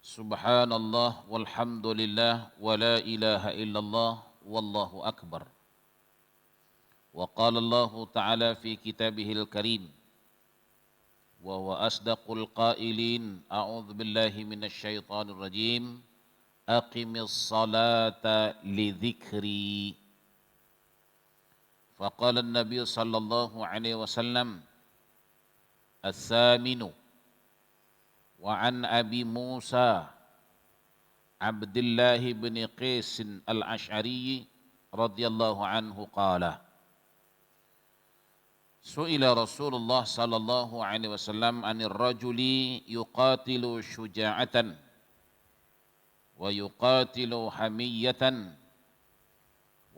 Subhanallah walhamdulillah wa la ilaha illallah wallahu akbar. Wa qala Allah ta'ala fi kitabihil karim wa huwa asdaqul qailin a'udzu billahi minasy syaithanir rajim aqimis salata li dzikri. Faqala an-nabiy sallallahu alaihi wasallam as-saminu wa an Abi Musa Abdullah bin Qais al-Ash'ari radhiyallahu anhu qala Su'ila Rasulullah sallallahu alaihi wasallam 'anil rajuli yuqatilu syuja'atan wa yuqatilu hamiyatan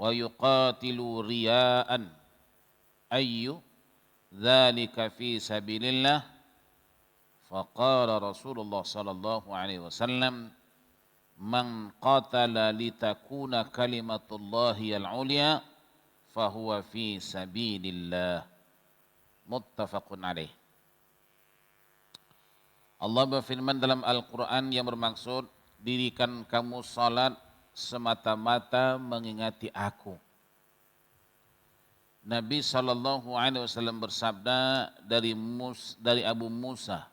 wa yuqatilu riya'an ayyu dzalika fi sabilillah. Faqala Rasulullah sallallahu alaihi wasallam man qatala litakuna kalimatullahi al-ulya fahuwa fi sabilillah. Muttafaqun alaih. Allah berfirman dalam Al-Quran yang bermaksud dirikan kamu salat semata-mata mengingati aku. Nabi sallallahu alaihi wasallam bersabda dari Abu Musa,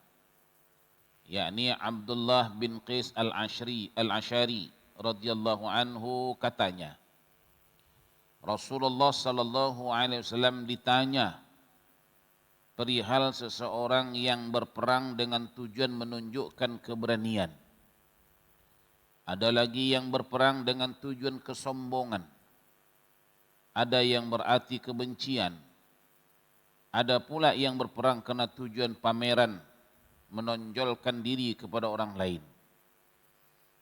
yakni Abdullah bin Qais al-Ash'ari radhiyallahu anhu, katanya Rasulullah sallallahu alaihi wasallam ditanya perihal seseorang yang berperang dengan tujuan menunjukkan keberanian. Ada lagi yang berperang dengan tujuan kesombongan. Ada yang berarti kebencian. Ada pula yang berperang karena tujuan pameran, menonjolkan diri kepada orang lain.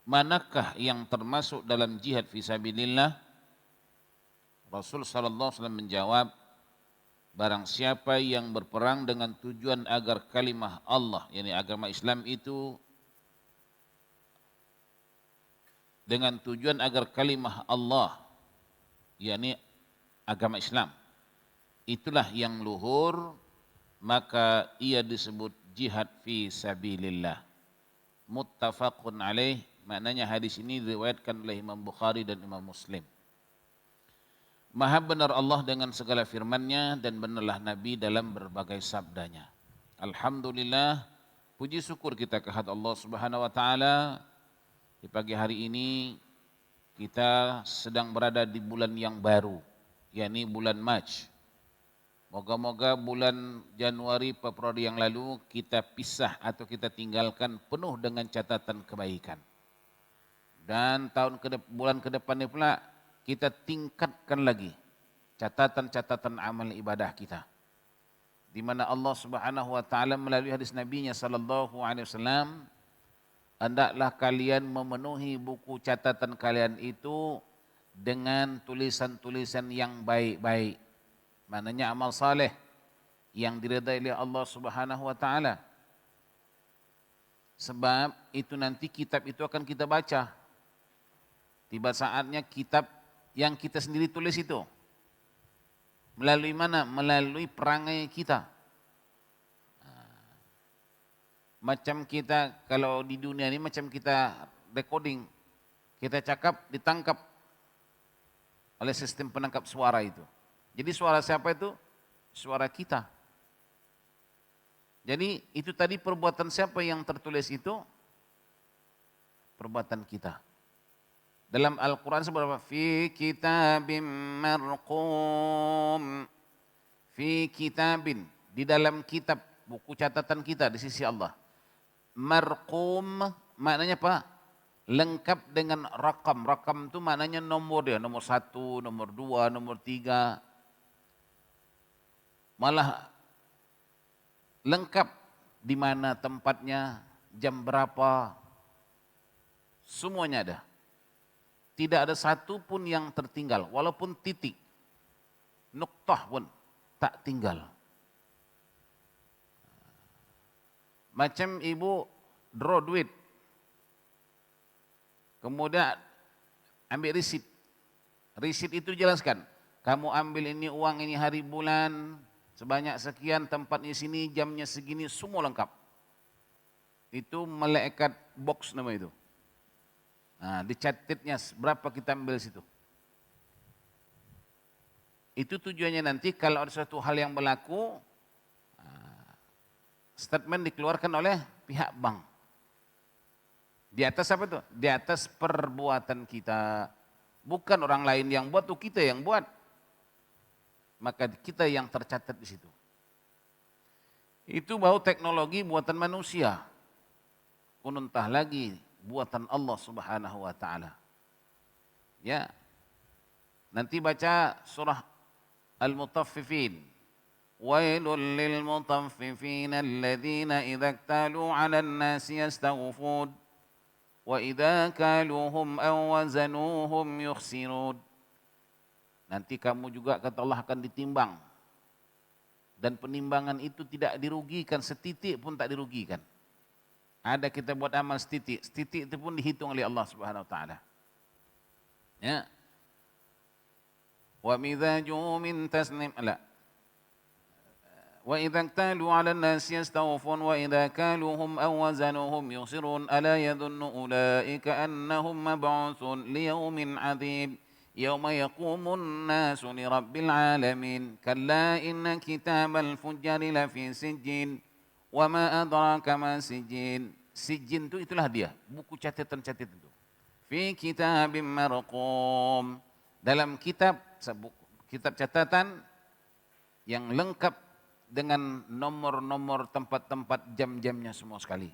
Manakah yang termasuk dalam jihad fisabilillah? Rasul sallallahu alaihi wasallam menjawab, barang siapa yang berperang dengan tujuan agar kalimah Allah, yakni agama Islam itu, dengan tujuan agar kalimah Allah, yakni agama Islam, itulah yang luhur, maka ia disebut jihad fi sabilillah. Muttafaqun alaih, maknanya hadis ini diriwayatkan oleh Imam Bukhari dan Imam Muslim. Maha benar Allah dengan segala firman-Nya dan benarlah Nabi dalam berbagai sabdanya. Alhamdulillah, puji syukur kita kehadirat Allah Subhanahu wa taala. Di pagi hari ini kita sedang berada di bulan yang baru, yakni bulan Mac. Moga-moga bulan Januari Februari yang lalu kita pisah atau kita tinggalkan penuh dengan catatan kebaikan. Dan bulan ke depannya pula kita tingkatkan lagi catatan-catatan amal ibadah kita. Di mana Allah Subhanahu wa taala melalui hadis Nabi-Nya sallallahu alaihi wasallam, hendaklah kalian memenuhi buku catatan kalian itu dengan tulisan-tulisan yang baik-baik. Maknanya amal saleh yang diridai oleh Allah Subhanahu wa taala. Sebab itu nanti kitab itu akan kita baca. Tiba saatnya kitab yang kita sendiri tulis itu melalui mana? Melalui perangai kita. Macam kita kalau di dunia ini macam kita recording, kita cakap ditangkap oleh sistem penangkap suara itu. Jadi suara siapa itu? Suara kita. Jadi itu tadi perbuatan siapa yang tertulis itu? Perbuatan kita. Dalam Al-Quran seberapa? Fi kitabim marqum. Fi kitabin. Di dalam kitab, buku catatan kita di sisi Allah. Marqum maknanya apa? Lengkap dengan rakam. Rakam itu maknanya nomor dia. Nomor 1, nomor 2, nomor 3. Malah lengkap di mana tempatnya, jam berapa. Semuanya ada. Tidak ada satu pun yang tertinggal, walaupun titik, nuktah pun tak tinggal. Macam ibu draw duit, kemudian ambil risit. Risit itu jelaskan, kamu ambil ini uang ini hari bulan, sebanyak sekian, tempatnya sini, jamnya segini, semua lengkap. Itu malaikat box nama itu. Nah, dicatatnya berapa kita ambil situ. Itu tujuannya nanti kalau ada suatu hal yang berlaku, statement dikeluarkan oleh pihak bank. Di atas apa itu? Di atas perbuatan kita. Bukan orang lain yang buat, itu kita yang buat. Maka kita yang tercatat di situ. Itu baru teknologi buatan manusia. Ununtah lagi buatan Allah Subhanahu wa taala. Ya. Nanti baca surah Al-Mutaffifin. Wailul lil mutaffifin alladzina idza iktalu 'alan nasi yastaghfun wa idza kaluhum aw wazanuhum yukhsirun. Nanti kamu juga kata Allah akan ditimbang. Dan penimbangan itu tidak dirugikan, setitik pun tak dirugikan. Ada kita buat amal setitik, setitik itu pun dihitung oleh Allah Subhanahu wa taala. Ya. Wa midzajuhu min tasnim la. Wa idza iktalu 'alan nasi yastawfun wa idza kaluhum aw wazanuhum yusirun ala yadhunnu ulaika annahum mab'utsun liyaumin 'adzim. يوم يقوم الناس لرب العالمين كلا إن كتاب الفجار لفي سجين وما أدراك ما سجين. Sijin itu itulah dia, buku catatan-catatan itu. Fi kitabim marqum, dalam kitab catatan yang lengkap dengan nomor-nomor tempat-tempat jam-jamnya semua sekali.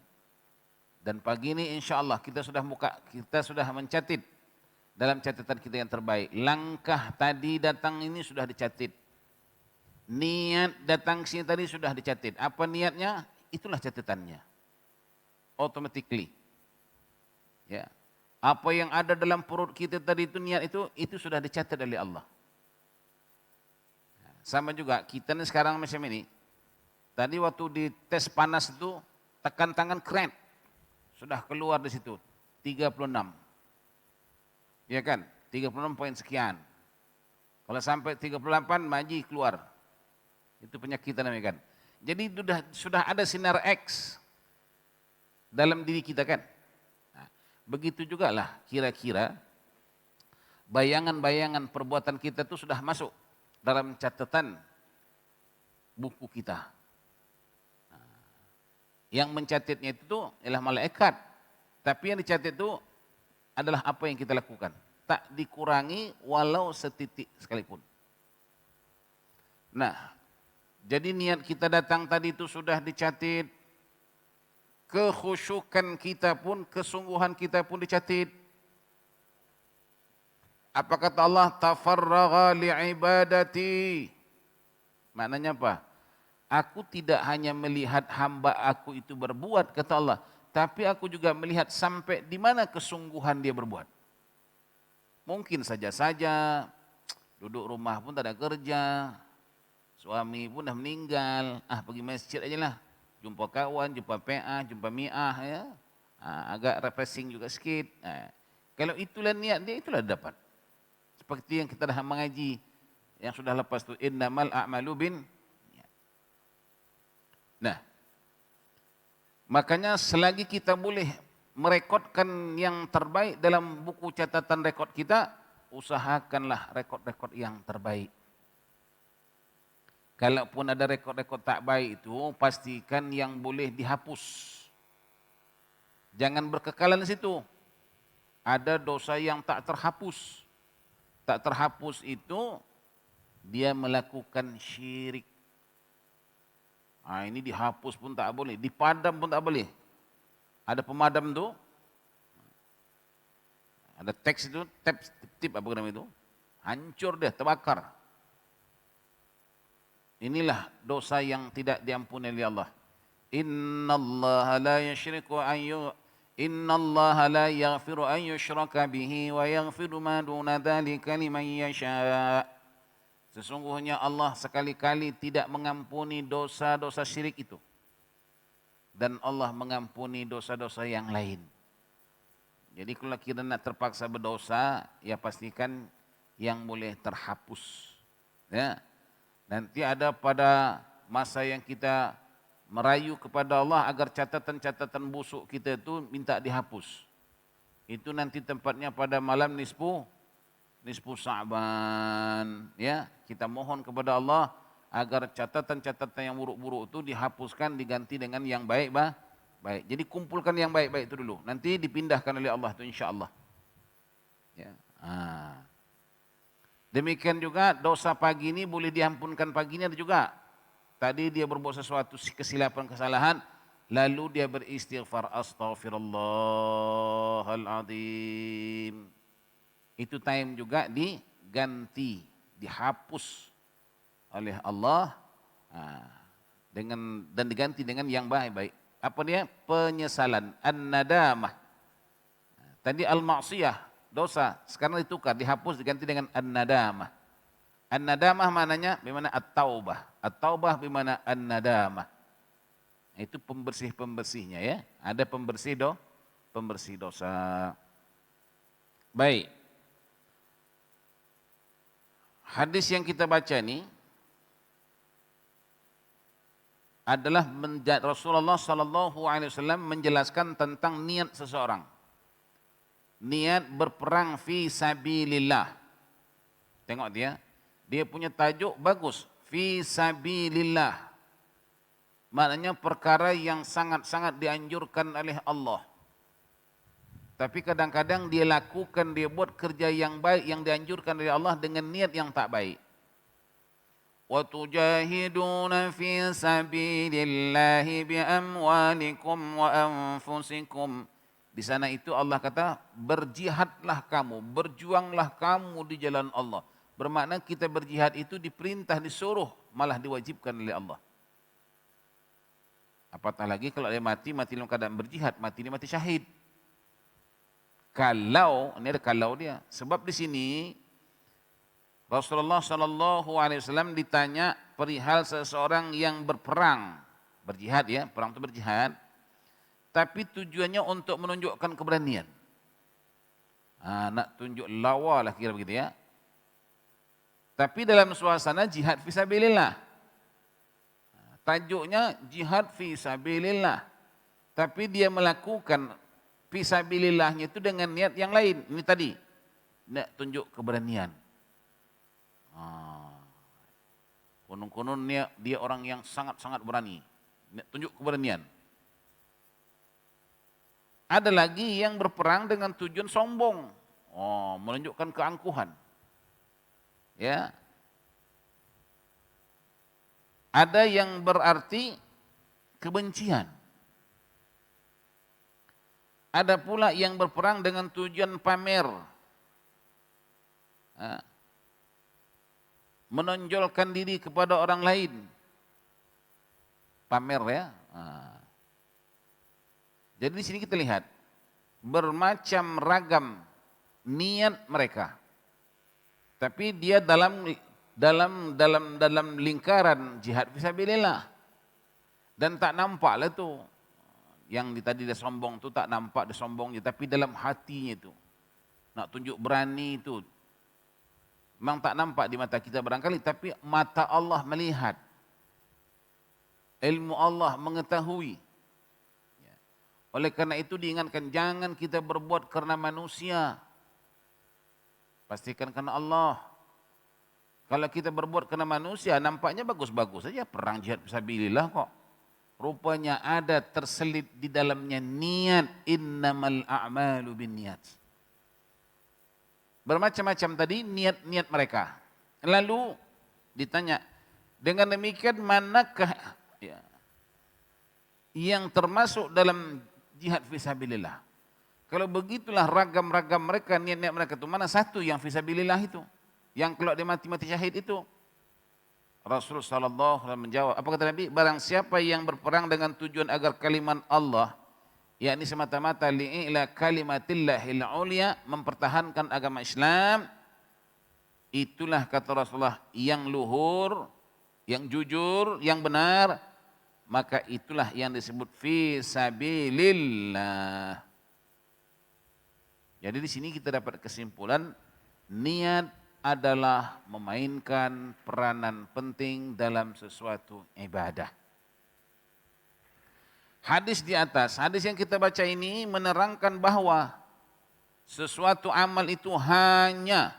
Dan pagi ini insyaallah kita sudah mencatat dalam catatan kita yang terbaik. Langkah tadi datang ini sudah dicatat. Niat datang sini tadi sudah dicatat. Apa niatnya? Itulah catatannya. Automatically. Ya. Apa yang ada dalam perut kita tadi itu niat itu sudah dicatat oleh Allah. Sama juga kita nih sekarang macam ini. Tadi waktu di tes panas itu tekan tangan keren. Sudah keluar di situ 36. Ya kan, 36 poin sekian. Kalau sampai 38 maji keluar. Itu penyakit namanya kan. Jadi sudah ada sinar X dalam diri kita kan. Nah, begitu juga lah kira-kira bayangan-bayangan perbuatan kita itu sudah masuk dalam catatan buku kita. Nah, yang mencatatnya itu ialah malaikat. Tapi yang dicatat itu adalah apa yang kita lakukan. Tak dikurangi walau setitik sekalipun. Nah, jadi niat kita datang tadi itu sudah dicatat. Kekhusyukan kita pun, kesungguhan kita pun dicatat. Apa kata Allah? Tafarragha li'ibadati. Maknanya apa? Aku tidak hanya melihat hamba aku itu berbuat, kata Allah. Tapi aku juga melihat sampai di mana kesungguhan dia berbuat. Mungkin saja duduk rumah pun tak ada kerja, suami pun dah meninggal, pergi masjid aja lah, jumpa kawan, jumpa PA, jumpa mi'ah, ya. Agak refreshing juga sikit. Kalau itulah niat dia, itulah dapat. Seperti yang kita dah mengaji, yang sudah lepas tu, innamal a'malu bin. Nah, makanya selagi kita boleh merekodkan yang terbaik dalam buku catatan rekod kita, usahakanlah rekod-rekod yang terbaik. Kalaupun ada rekod-rekod tak baik itu, pastikan yang boleh dihapus. Jangan berkekalan di situ. Ada dosa yang tak terhapus. Tak terhapus itu, dia melakukan syirik. Ini dihapus pun tak boleh, dipadam pun tak boleh. Ada pemadam tu, ada teks itu, tip apa namanya itu, hancur dia, terbakar. Inilah dosa yang tidak diampuni oleh Allah. Innallaha la yaghfiru an yushraka bihi wa yaghfiru ma duna dzalika liman yasha'. Sesungguhnya Allah sekali-kali tidak mengampuni dosa-dosa syirik itu. Dan Allah mengampuni dosa-dosa yang lain. Jadi kalau kita nak terpaksa berdosa, ya pastikan yang boleh terhapus. Ya. Nanti ada pada masa yang kita merayu kepada Allah agar catatan-catatan busuk kita itu minta dihapus. Itu nanti tempatnya pada malam nisfu Sa'ban, ya. Kita mohon kepada Allah agar catatan-catatan yang buruk-buruk itu dihapuskan, diganti dengan yang baik. Jadi kumpulkan yang baik-baik itu dulu. Nanti dipindahkan oleh Allah itu insya-Allah. Ya. Demikian juga dosa pagi ini boleh diampunkan paginya juga. Tadi dia berbuat sesuatu kesilapan, kesalahan, lalu dia beristighfar, astaghfirullahaladzim. Itu time juga diganti, dihapus oleh Allah dan diganti dengan yang baik-baik. Apa dia? Penyesalan, an-nadamah. Tadi al-ma'siyah, dosa, sekarang ditukar, dihapus, diganti dengan an-nadamah. An-nadamah maknanya bagaimana? At-taubah. At-taubah bagaimana? An-nadamah. Itu pembersih-pembersihnya, ya. Ada pembersih dosa. Baik. Hadis yang kita baca ini adalah Rasulullah SAW menjelaskan tentang niat seseorang. Niat berperang fi sabilillah. Tengok dia punya tajuk bagus, fi sabilillah. Maknanya perkara yang sangat-sangat dianjurkan oleh Allah. Tapi kadang-kadang dia lakukan, dia buat kerja yang baik yang dianjurkan oleh Allah dengan niat yang tak baik. Wa tujahiduna fi sabilillahi bi amwalikum wa anfusikum. Di sana itu Allah kata, berjihadlah kamu, berjuanglah kamu di jalan Allah. Bermakna kita berjihad itu diperintah, disuruh, malah diwajibkan oleh Allah. Apatah lagi kalau dia mati dalam keadaan berjihad, mati syahid. Kalau, ini ada kalau dia. Sebab di sini Rasulullah SAW ditanya perihal seseorang yang berperang, berjihad, ya, perang itu berjihad, tapi tujuannya untuk menunjukkan keberanian. Nak tunjuk lawa lah kira begitu, ya. Tapi dalam suasana jihad fisabilillah. Tajuknya jihad fisabilillah. Tapi dia melakukan fisabilillahnya itu dengan niat yang lain. Ini tadi, nak tunjuk keberanian. Konon-konon dia orang yang sangat-sangat berani. Nak tunjuk keberanian. Ada lagi yang berperang dengan tujuan sombong. Menunjukkan keangkuhan. Ya. Ada yang berarti kebencian. Ada pula yang berperang dengan tujuan pamer. Menonjolkan diri kepada orang lain. Pamer, ya. Jadi di sini kita lihat bermacam ragam niat mereka. Tapi dia dalam lingkaran jihad fisabilillah. Dan tak nampaklah itu. Yang tadi dia sombong itu tak nampak dia sombongnya, tapi dalam hatinya itu. Nak tunjuk berani itu. Memang tak nampak di mata kita barangkali, tapi mata Allah melihat. Ilmu Allah mengetahui. Oleh karena itu diingatkan, jangan kita berbuat karena manusia. Pastikan karena Allah. Kalau kita berbuat karena manusia, nampaknya bagus-bagus saja. Perang jihad fisabilillah kok. Rupanya ada terselip di dalamnya niat, innamal a'malu binniyat. Bermacam-macam tadi niat-niat mereka. Lalu ditanya, dengan demikian manakah yang termasuk dalam jihad fisabilillah? Kalau begitulah ragam-ragam mereka, niat-niat mereka itu, mana satu yang fisabilillah itu? Yang kalau dia mati syahid itu? Rasulullah SAW menjawab, apa kata Nabi? Barang siapa yang berperang dengan tujuan agar kalimat Allah, yakni semata-mata li'ila kalimatillahil ulia, mempertahankan agama Islam, itulah kata Rasulullah yang luhur, yang jujur, yang benar, maka itulah yang disebut fisabilillah. Jadi di sini kita dapat kesimpulan, niat adalah memainkan peranan penting dalam sesuatu ibadah. Hadis di atas, hadis yang kita baca ini menerangkan bahwa sesuatu amal itu hanya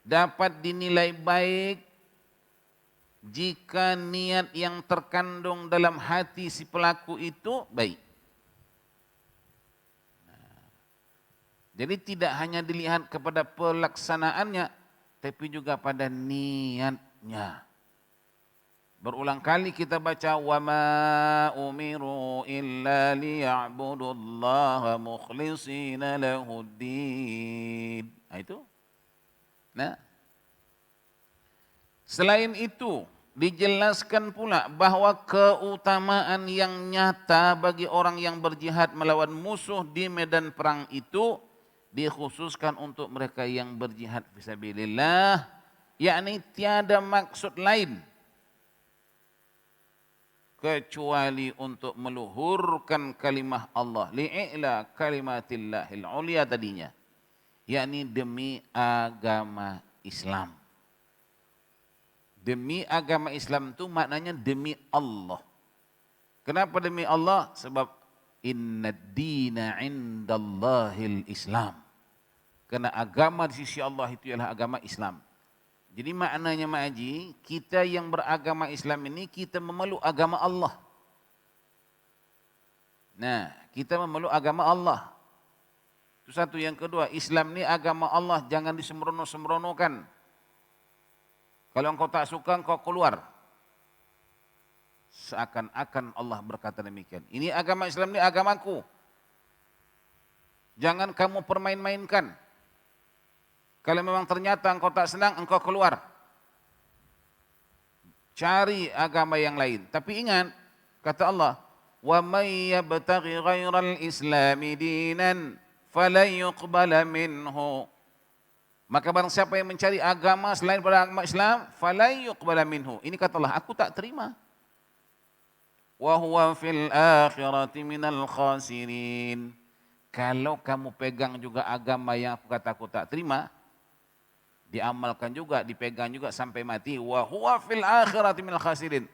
dapat dinilai baik jika niat yang terkandung dalam hati si pelaku itu baik. Jadi tidak hanya dilihat kepada pelaksanaannya, tapi juga pada niatnya. Berulang kali kita baca wa ma umiru illa liya'budullaha mukhlishina lahuddin. Nah itu. Nah. Selain itu dijelaskan pula bahwa keutamaan yang nyata bagi orang yang berjihad melawan musuh di medan perang itu dikhususkan untuk mereka yang berjihad fisabilillah, yakni tiada maksud lain kecuali untuk meluhurkan kalimah Allah, li'ila kalimatillahil ulia tadinya, yakni demi agama Islam. Demi agama Islam itu maknanya demi Allah. Kenapa demi Allah? Sebab inna dina indallahil Islam. Karena agama di sisi Allah itu ialah agama Islam. Jadi maknanya Mak Haji, kita yang beragama Islam ini kita memeluk agama Allah. Nah, kita memeluk agama Allah. Itu satu. Yang kedua, Islam ini agama Allah, jangan disembrono-sembronokan. Kalau engkau tak suka, engkau keluar. Seakan-akan Allah berkata demikian. Ini agama Islam, ini agamaku. Jangan kamu permain-mainkan. Kalau memang ternyata engkau tak senang, engkau keluar. Cari agama yang lain. Tapi ingat, kata Allah, wa may yabtaghi ghairal islami dinan falan yuqbala minhu. Maka barang siapa yang mencari agama selain pada agama Islam, falan yuqbala minhu. Ini kata Allah, aku tak terima. Wa huwa fil akhirati minal khasirin. Kalau kamu pegang juga agama yang aku kata aku tak terima, diamalkan juga, dipegang juga sampai mati, wa huwa fil akhirati minal khasirin.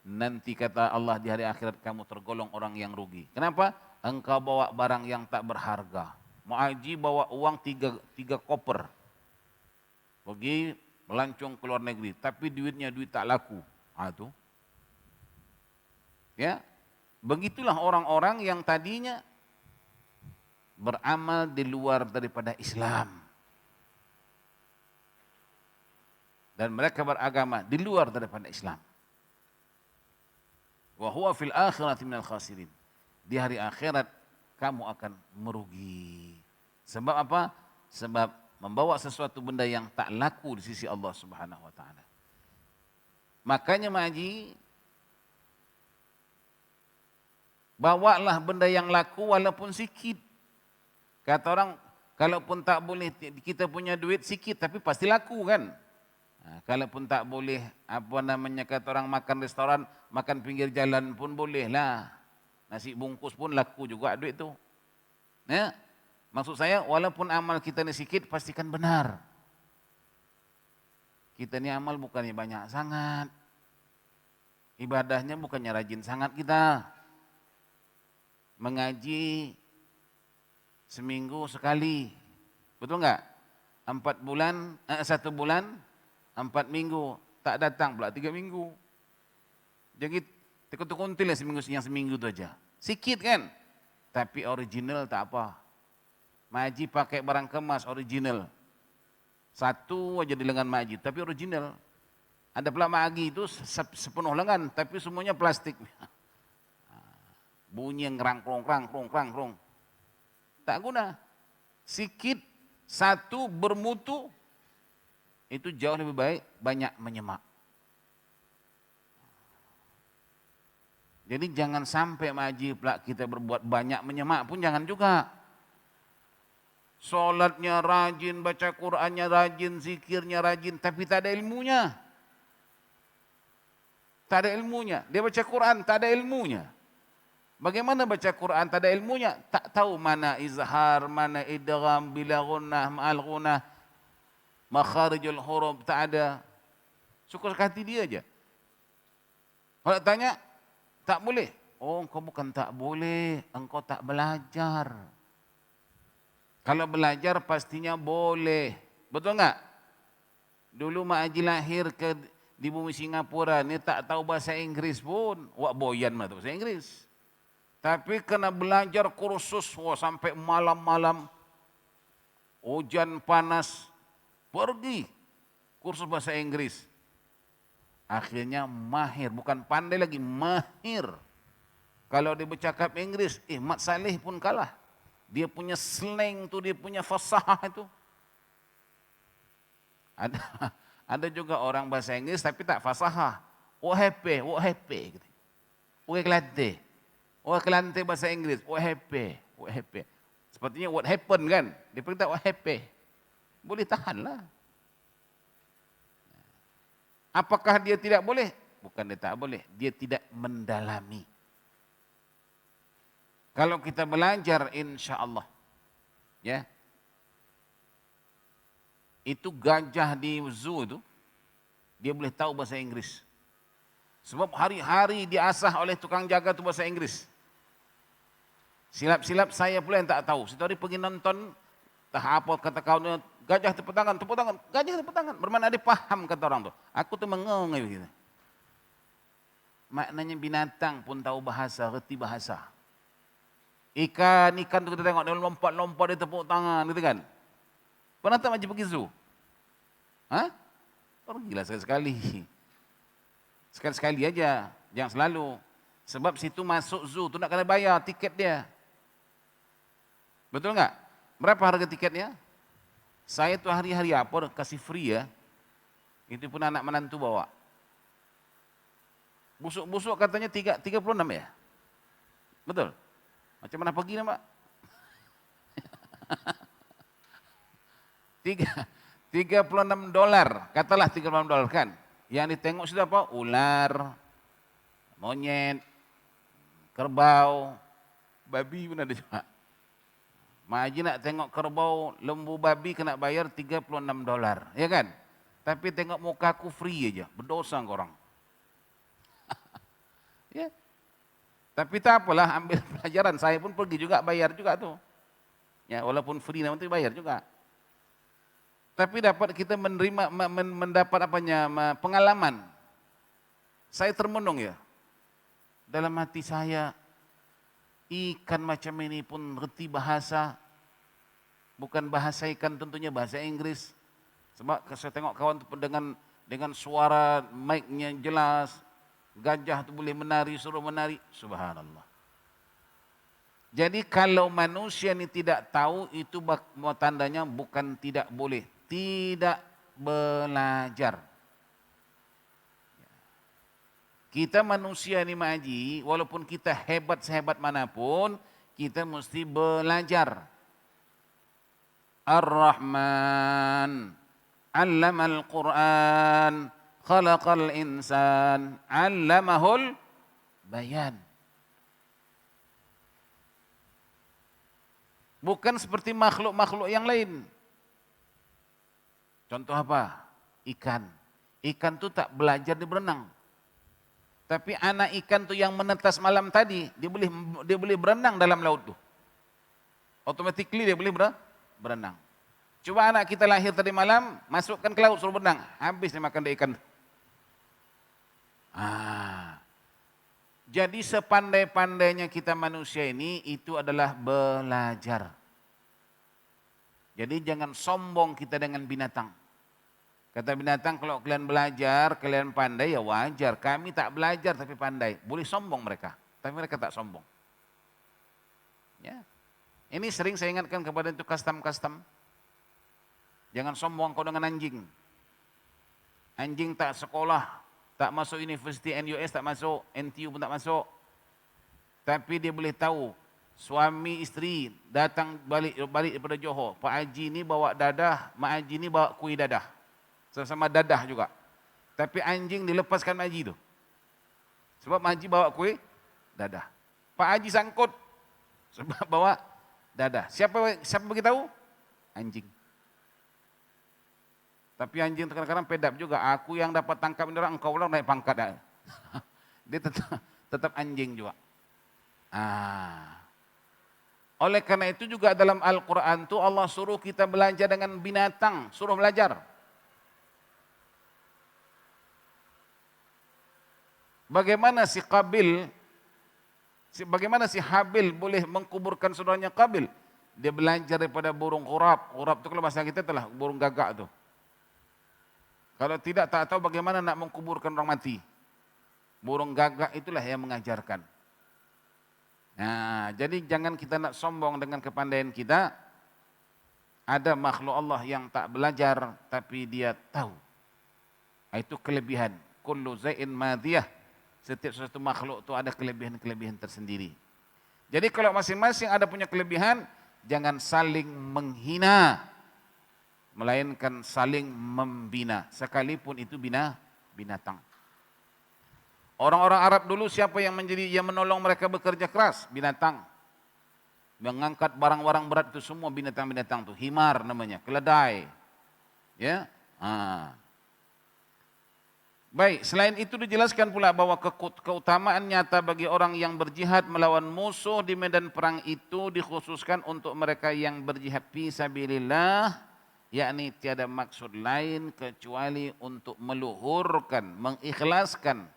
Nanti kata Allah di hari akhirat kamu tergolong orang yang rugi. Kenapa? Engkau bawa barang yang tak berharga. Mu'aji bawa uang tiga koper. Pergi melancong ke luar negeri, tapi duitnya duit tak laku. Itu. Ya. Begitulah orang-orang yang tadinya beramal di luar daripada Islam. Dan mereka beragama di luar daripada Islam. Wa huwa fil akhirati minal khasirin. Di hari akhirat kamu akan merugi. Sebab apa? Sebab membawa sesuatu benda yang tak laku di sisi Allah Subhanahu wa taala. Makanya Mak Haji, bawalah benda yang laku walaupun sikit. Kata orang, kalaupun tak boleh kita punya duit sikit tapi pasti laku kan? Nah, kalaupun tak boleh, kata orang makan restoran, makan pinggir jalan pun boleh lah. Nasi bungkus pun laku juga duit tu. Ya, maksud saya walaupun amal kita ni sikit, pastikan benar. Kita ni amal bukannya banyak sangat. Ibadahnya bukannya rajin sangat kita. Mengaji seminggu sekali. Betul enggak? 1 bulan 4 minggu, tak datang pula 3 minggu. Jadi tekun-tekun lah seminggu tu aja. Sikit kan? Tapi original tak apa. Maji pakai barang kemas original. Satu aja di lengan Maji, tapi original. Ada pula Maji itu sepenuh lengan, tapi semuanya plastik. Bunyi yang krang. Tak guna. Sikit, satu bermutu, itu jauh lebih baik banyak menyemak. Jadi jangan sampai Maji pula kita berbuat banyak menyemak pun jangan juga. Solatnya rajin, baca Qur'annya rajin, zikirnya rajin, tapi tak ada ilmunya. Tak ada ilmunya. Dia baca Qur'an, tak ada ilmunya. Bagaimana baca Quran tak ada ilmunya? Tak tahu mana izhar, mana idgham, bila gunnah, ma'al gunnah, makharijul huruf, tak ada. Suka hati dia aja. Kalau tanya, tak boleh. Oh, engkau bukan tak boleh, engkau tak belajar. Kalau belajar pastinya boleh. Betul enggak? Dulu Mak Haji lahir di bumi Singapura, ni tak tahu bahasa Inggris pun. Wak boyan mah tu bahasa Inggris. Tapi kena belajar kursus sampai malam-malam. Hujan panas, pergi kursus bahasa Inggris. Akhirnya mahir, bukan pandai lagi, mahir. Kalau dia bercakap Inggris, Mat Saleh pun kalah. Dia punya slang tu, dia punya fasahah itu. Ada, ada juga orang bahasa Inggris tapi tak fasahah. What happy, what happy. What kelante. What kelante bahasa Inggris, what happy, what happy. Sepertinya what happen kan. Dia pergi what happy. Boleh tahanlah. Apakah dia tidak boleh? Bukan dia tak boleh, dia tidak mendalami. Kalau kita belajar insya-Allah, ya. Itu gajah di zoo itu, dia boleh tahu bahasa Inggris. Sebab hari-hari diasah oleh tukang jaga itu bahasa Inggris. Silap-silap saya pula yang tak tahu. Satu hari pergi nonton, tak apa kata kawan, gajah tepuk tangan, gajah tepuk tangan. Bermakna dia faham kata orang tu. Aku tu mengong begitu. Maknanya binatang pun tahu bahasa, reti bahasa. Ikan tu kita tengok, dia lompat-lompat, dia tepuk tangan gitu kan. Pernah tak Makcik pergi zoo? Hah? Pergilah sekali-sekali. Sekali-sekali aja, jangan selalu. Sebab situ masuk zoo tu nak kena bayar tiket dia. Betul enggak? Berapa harga tiketnya? Saya tu hari-hari apa kasih free ya. Itu pun anak menantu bawa. Busuk-busuk katanya 36 ya? Betul? Macam mana pergi nak, Pak? 36 dolar, katalah 36 dolar kan. Yang ditengok sudah apa? Ular, monyet, kerbau, babi pun ada juga. Mak Haji nak tengok kerbau, lembu, babi kena bayar 36 dolar, ya kan? Tapi tengok muka aku free aja, berdosa korang. Ya. Tapi tak apalah, ambil pelajaran. Saya pun pergi juga bayar juga tuh. Ya, walaupun free nanti bayar juga. Tapi dapat kita menerima, mendapat pengalaman. Saya termenung ya. Dalam hati saya, ikan macam ini pun reti bahasa. Bukan bahasa ikan, tentunya bahasa Inggris. Sebab saya tengok kawan tu dengan suara mic-nya jelas. Gajah tu boleh menari, suruh menari. Subhanallah. Jadi kalau manusia ini tidak tahu, itu tandanya bukan tidak boleh. Tidak belajar. Kita manusia ini Mak Haji, walaupun kita hebat sehebat manapun, kita mesti belajar. Ar-Rahman, 'allamal Qur'an, khalaqal insan, 'allamahul bayan. Bukan seperti makhluk-makhluk yang lain. Contoh apa? Ikan. Ikan tu tak belajar dia berenang. Tapi anak ikan tu yang menetas malam tadi, dia boleh berenang dalam laut tu. Automatically dia boleh berenang. Coba anak kita lahir tadi malam, masukkan ke laut suruh berenang, habis dia makan ikan. Jadi sepandai-pandainya kita manusia ini, itu adalah belajar. Jadi jangan sombong kita dengan binatang. Kata binatang, kalau kalian belajar, kalian pandai, ya wajar. Kami tak belajar tapi pandai. Boleh sombong mereka, tapi mereka tak sombong. Ya. Ini sering saya ingatkan kepada itu custom. Jangan sombong kau dengan anjing. Anjing tak sekolah, tak masuk University NUS, tak masuk, NTU pun tak masuk. Tapi dia boleh tahu, suami isteri datang balik daripada Johor. Pak Haji ni bawa dadah, Mak Haji ni bawa kuih dadah. Sama-sama dadah juga. Tapi anjing dilepaskan Mak Haji tu. Sebab Mak Haji bawa kuih dadah. Pak Haji sangkut sebab bawa dadah. Siapa beritahu? Anjing. Tapi anjing kadang-kadang pedap juga. Aku yang dapat tangkap ini orang, engkau ulang naik pangkat. Dia tetap anjing juga. Oleh karena itu juga dalam Al-Quran itu Allah suruh kita belajar dengan binatang, suruh belajar. Bagaimana si Habil boleh mengkuburkan saudaranya Qabil? Dia belajar daripada burung qurab. Qurab itu kalau bahasa kita itulah burung gagak tuh. Kalau tidak tak tahu bagaimana nak mengkuburkan orang mati. Burung gagak itulah yang mengajarkan. Nah, jadi jangan kita nak sombong dengan kepandaian kita. Ada makhluk Allah yang tak belajar tapi dia tahu. Itu kelebihan. Kullu zain madiyah. Setiap sesuatu makhluk itu ada kelebihan-kelebihan tersendiri. Jadi kalau masing-masing ada punya kelebihan, jangan saling menghina, melainkan saling membina. Sekalipun itu binatang. Orang-orang Arab dulu siapa yang menolong mereka bekerja keras? Binatang. Mengangkat barang-barang berat itu semua binatang-binatang itu. Himar namanya, keledai. Ya. Baik, selain itu dijelaskan pula bahwa keutamaan nyata bagi orang yang berjihad melawan musuh di medan perang itu dikhususkan untuk mereka yang berjihad fi sabilillah, yakni tiada maksud lain kecuali untuk meluhurkan, mengikhlaskan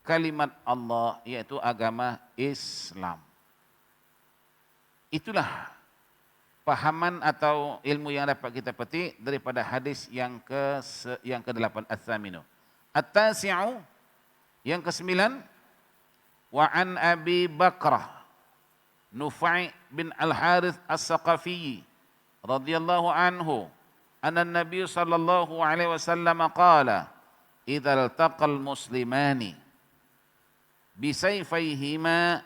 kalimat Allah, yaitu agama Islam. Itulah pahaman atau ilmu yang dapat kita petik daripada hadis yang ke-8 Ats-Tsaminu. At-Tasi'u yang ke-9, wa an Abi Bakrah Nufai' bin Al-Harith As-Saqafi radhiyallahu anhu anna Nabi sallallahu alaihi wasallam qala idza iltaqal muslimani bisayfayhima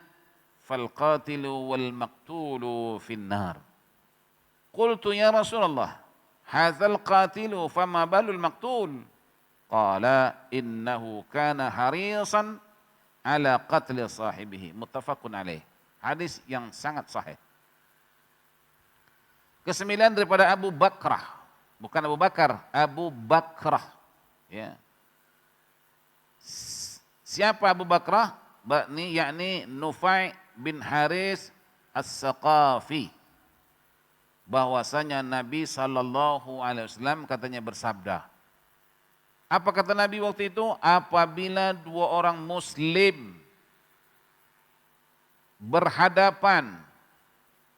fal qatilu wal maqtulu fin nar. Qultu ya Rasulullah, hadzal qatilu fama balul maqtul? Qala innahu kana harisan ala qatli sahibihi. Muttafaqun alaih. Hadis yang sangat sahih. Kesembilan daripada Abu Bakrah, bukan Abu Bakar, Abu Bakrah. Ya. Siapa Abu Bakrah? Yakni Nufai' bin Haris As-Saqafi. Bahwasanya Nabi SAW katanya bersabda. Apa kata Nabi waktu itu? Apabila dua orang muslim berhadapan,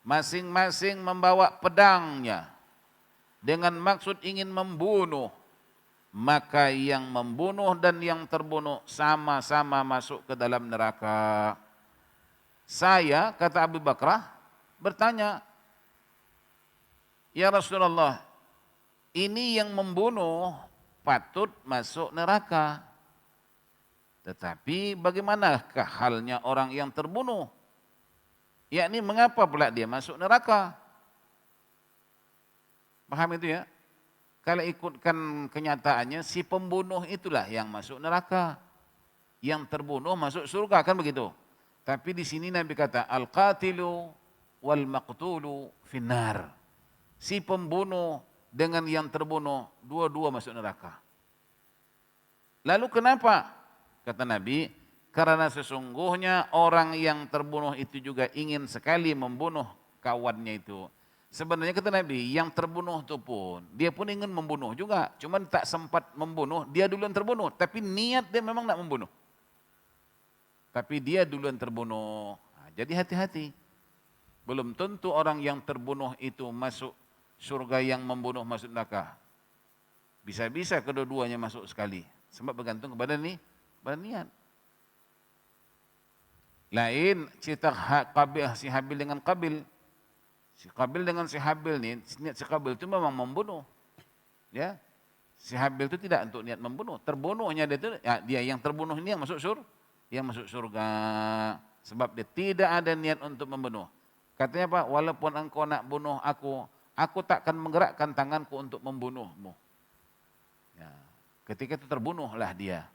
masing-masing membawa pedangnya dengan maksud ingin membunuh, maka yang membunuh dan yang terbunuh sama-sama masuk ke dalam neraka. Saya, kata Abu Bakrah, bertanya, ya Rasulullah, ini yang membunuh patut masuk neraka. Tetapi bagaimanakah halnya orang yang terbunuh? Yakni mengapa pula dia masuk neraka? Paham itu ya? Kalau ikutkan kenyataannya, si pembunuh itulah yang masuk neraka. Yang terbunuh masuk surga, kan begitu? Tapi di sini Nabi kata, al-qatilu wal maqtulu finnar. Si pembunuh dengan yang terbunuh, dua-dua masuk neraka. Lalu kenapa? Kata Nabi, karena sesungguhnya orang yang terbunuh itu juga ingin sekali membunuh kawannya itu. Sebenarnya kata Nabi, yang terbunuh itu pun, dia pun ingin membunuh juga. Cuman tak sempat membunuh, dia duluan terbunuh. Tapi niat dia memang nak membunuh. Tapi dia duluan terbunuh. Jadi hati-hati. Belum tentu orang yang terbunuh itu masuk surga, yang membunuh masuk neraka. Bisa-bisa kedua-duanya masuk sekali. Sebab bergantung kepada niat. Lain cerita si Habil dengan Qabil. Si Qabil dengan si Habil ni, niat si Qabil itu memang membunuh. Ya. Si Habil itu tidak untuk niat membunuh. Terbunuhnya dia yang terbunuh ini yang masuk surga. Sebab dia tidak ada niat untuk membunuh. Katanya apa? Walaupun engkau nak bunuh aku takkan menggerakkan tanganku untuk membunuhmu. Ya. Ketika itu terbunuhlah dia.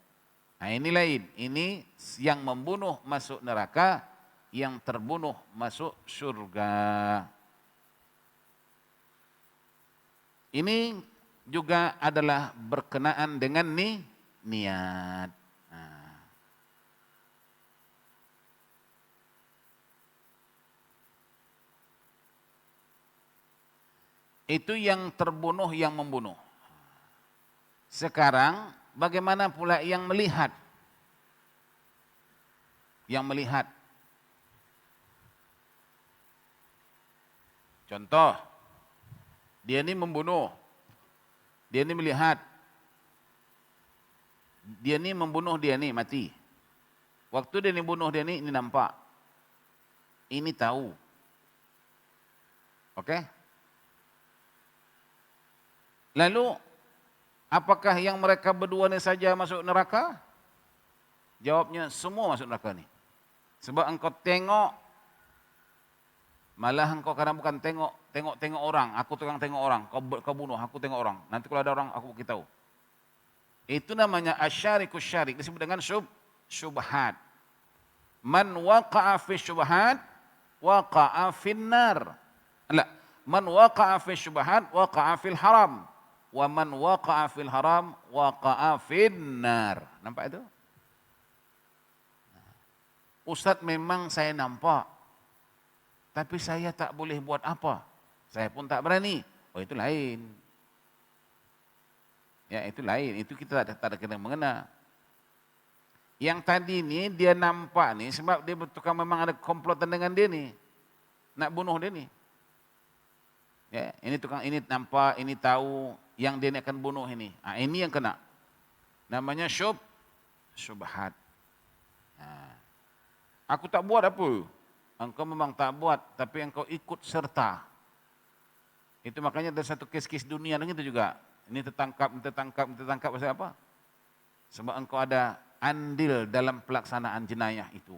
Nah ini lain. Ini yang membunuh masuk neraka, yang terbunuh masuk surga. Ini juga adalah berkenaan dengan niat. Nah. Itu yang terbunuh yang membunuh. Sekarang bagaimana pula yang melihat? Yang melihat. Contoh, dia ini membunuh. Dia ini melihat. Dia ini membunuh, dia ini mati. Waktu dia ini bunuh, dia ini nampak. Ini tahu. Oke? Lalu, apakah yang mereka berdua ini saja masuk neraka? Jawabnya, semua masuk neraka ni. Sebab engkau tengok, malah engkau kadang bukan tengok orang. Aku tengok orang, kau bunuh, aku tengok orang. Nanti kalau ada orang, aku beritahu. Itu namanya asyarikus syarik, disebut dengan syubhat. Man waqa'a fi syubhat, waqa'a fin nar. Man waqa'a fi syubhat, waqa'a fil haram. Wa man waqa'a fil haram, waqa'a fin nar. Nampak itu? Ustaz, memang saya nampak, tapi saya tak boleh buat apa. Saya pun tak berani. Oh, itu lain. Ya, itu lain. Itu kita tak ada kena mengena. Yang tadi ni dia nampak ni sebab dia betul memang ada komplotan dengan dia ni. Nak bunuh dia ni. Ya, ini tukang ini nampak, ini tahu yang dia ni akan bunuh ini. Ini yang kena. Namanya syubhat. Aku tak buat apa. Engkau memang tak buat, tapi engkau ikut serta. Itu makanya ada satu kes-kes dunia itu juga. Ini tertangkap pasal apa? Sebab engkau ada andil dalam pelaksanaan jenayah itu.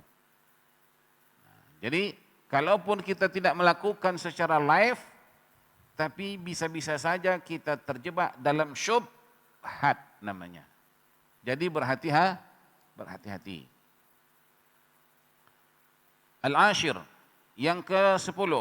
Jadi, kalaupun kita tidak melakukan secara live, tapi bisa-bisa saja kita terjebak dalam syubhat namanya. Jadi berhati-hati. Al-ashir, yang ke-10.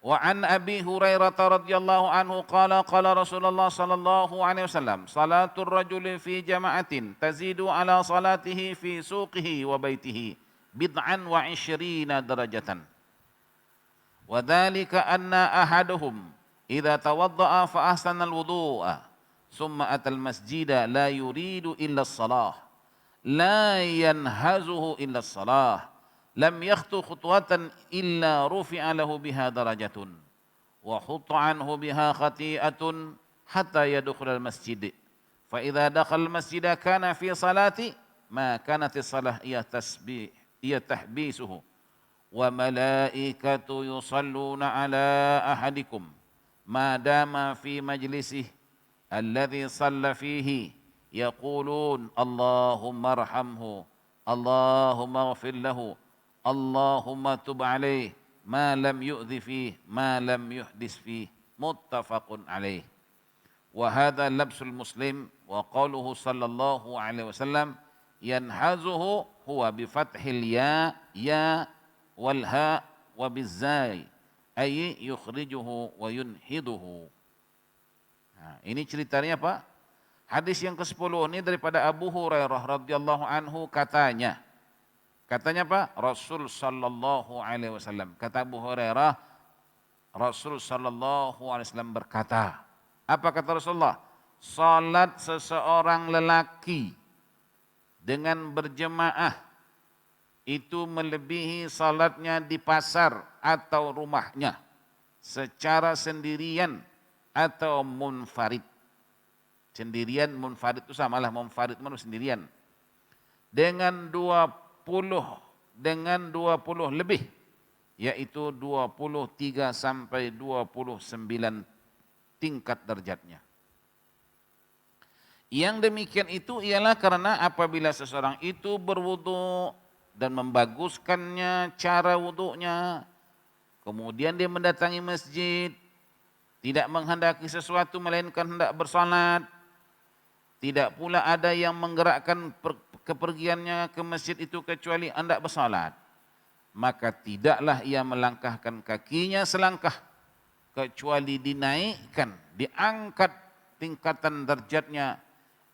Wa an Abi Hurairah radhiyallahu anhu qala Rasulullah sallallahu alaihi wasallam salatul rajuli fi jama'atin tazidu ala salatihi fi suqihi wa baitihi bid'an wa 20 darajatan. Wa dhalika anna ahaduhum idza tawadda'a fa ahsana al-wudu'a thumma atal masjida la yuridu illa as-salah la yanhazuhu illa as-salah lam yakhtu khutwatan illa rufi'a lahu biha darajatun wa hutta anhu biha khati'atun hatta yadkhul al-masjid fa idza dakhala al-masjid kana fi salati ma kanat as-salah ia tahbisuhu wa malaikatu yusalluna ala ahadikum ma dama fi majlisih alladhi salla fihi yaqulun Allahumma arhamhu Allahumma ighfir lahu Allahumma tub alaih ma lam yu'dhi fih ma lam yuhdis fih muttafaqun alaih. Wa hadha labsul muslim wa qauluhu sallallahu alaihi wasallam yanhazuhu huwa bi fathil ya wal ha wa bizai ay yukhrijuhu wa yunhiduhu. Ini ceritanya apa? Hadis yang ke-10 ini daripada Abu Hurairah radhiyallahu anhu katanya apa? Rasul sallallahu alaihi wasallam. Kata Abu Hurairah, Rasul sallallahu alaihi wasallam berkata. Apa kata Rasulullah? Salat seseorang lelaki dengan berjemaah itu melebihi salatnya di pasar atau rumahnya secara sendirian atau munfarid. Sendirian, munfarid itu samalah, munfarid itu sendirian. Dengan 20 lebih, yaitu 23 sampai 29 tingkat derajatnya. Yang demikian itu ialah karena apabila seseorang itu berwudu dan membaguskannya cara wudunya, kemudian dia mendatangi masjid, tidak menghendaki sesuatu melainkan hendak bersolat, tidak pula ada yang menggerakkan kepergiannya ke masjid itu kecuali hendak bersolat, maka tidaklah ia melangkahkan kakinya selangkah kecuali dinaikkan, diangkat tingkatan derajatnya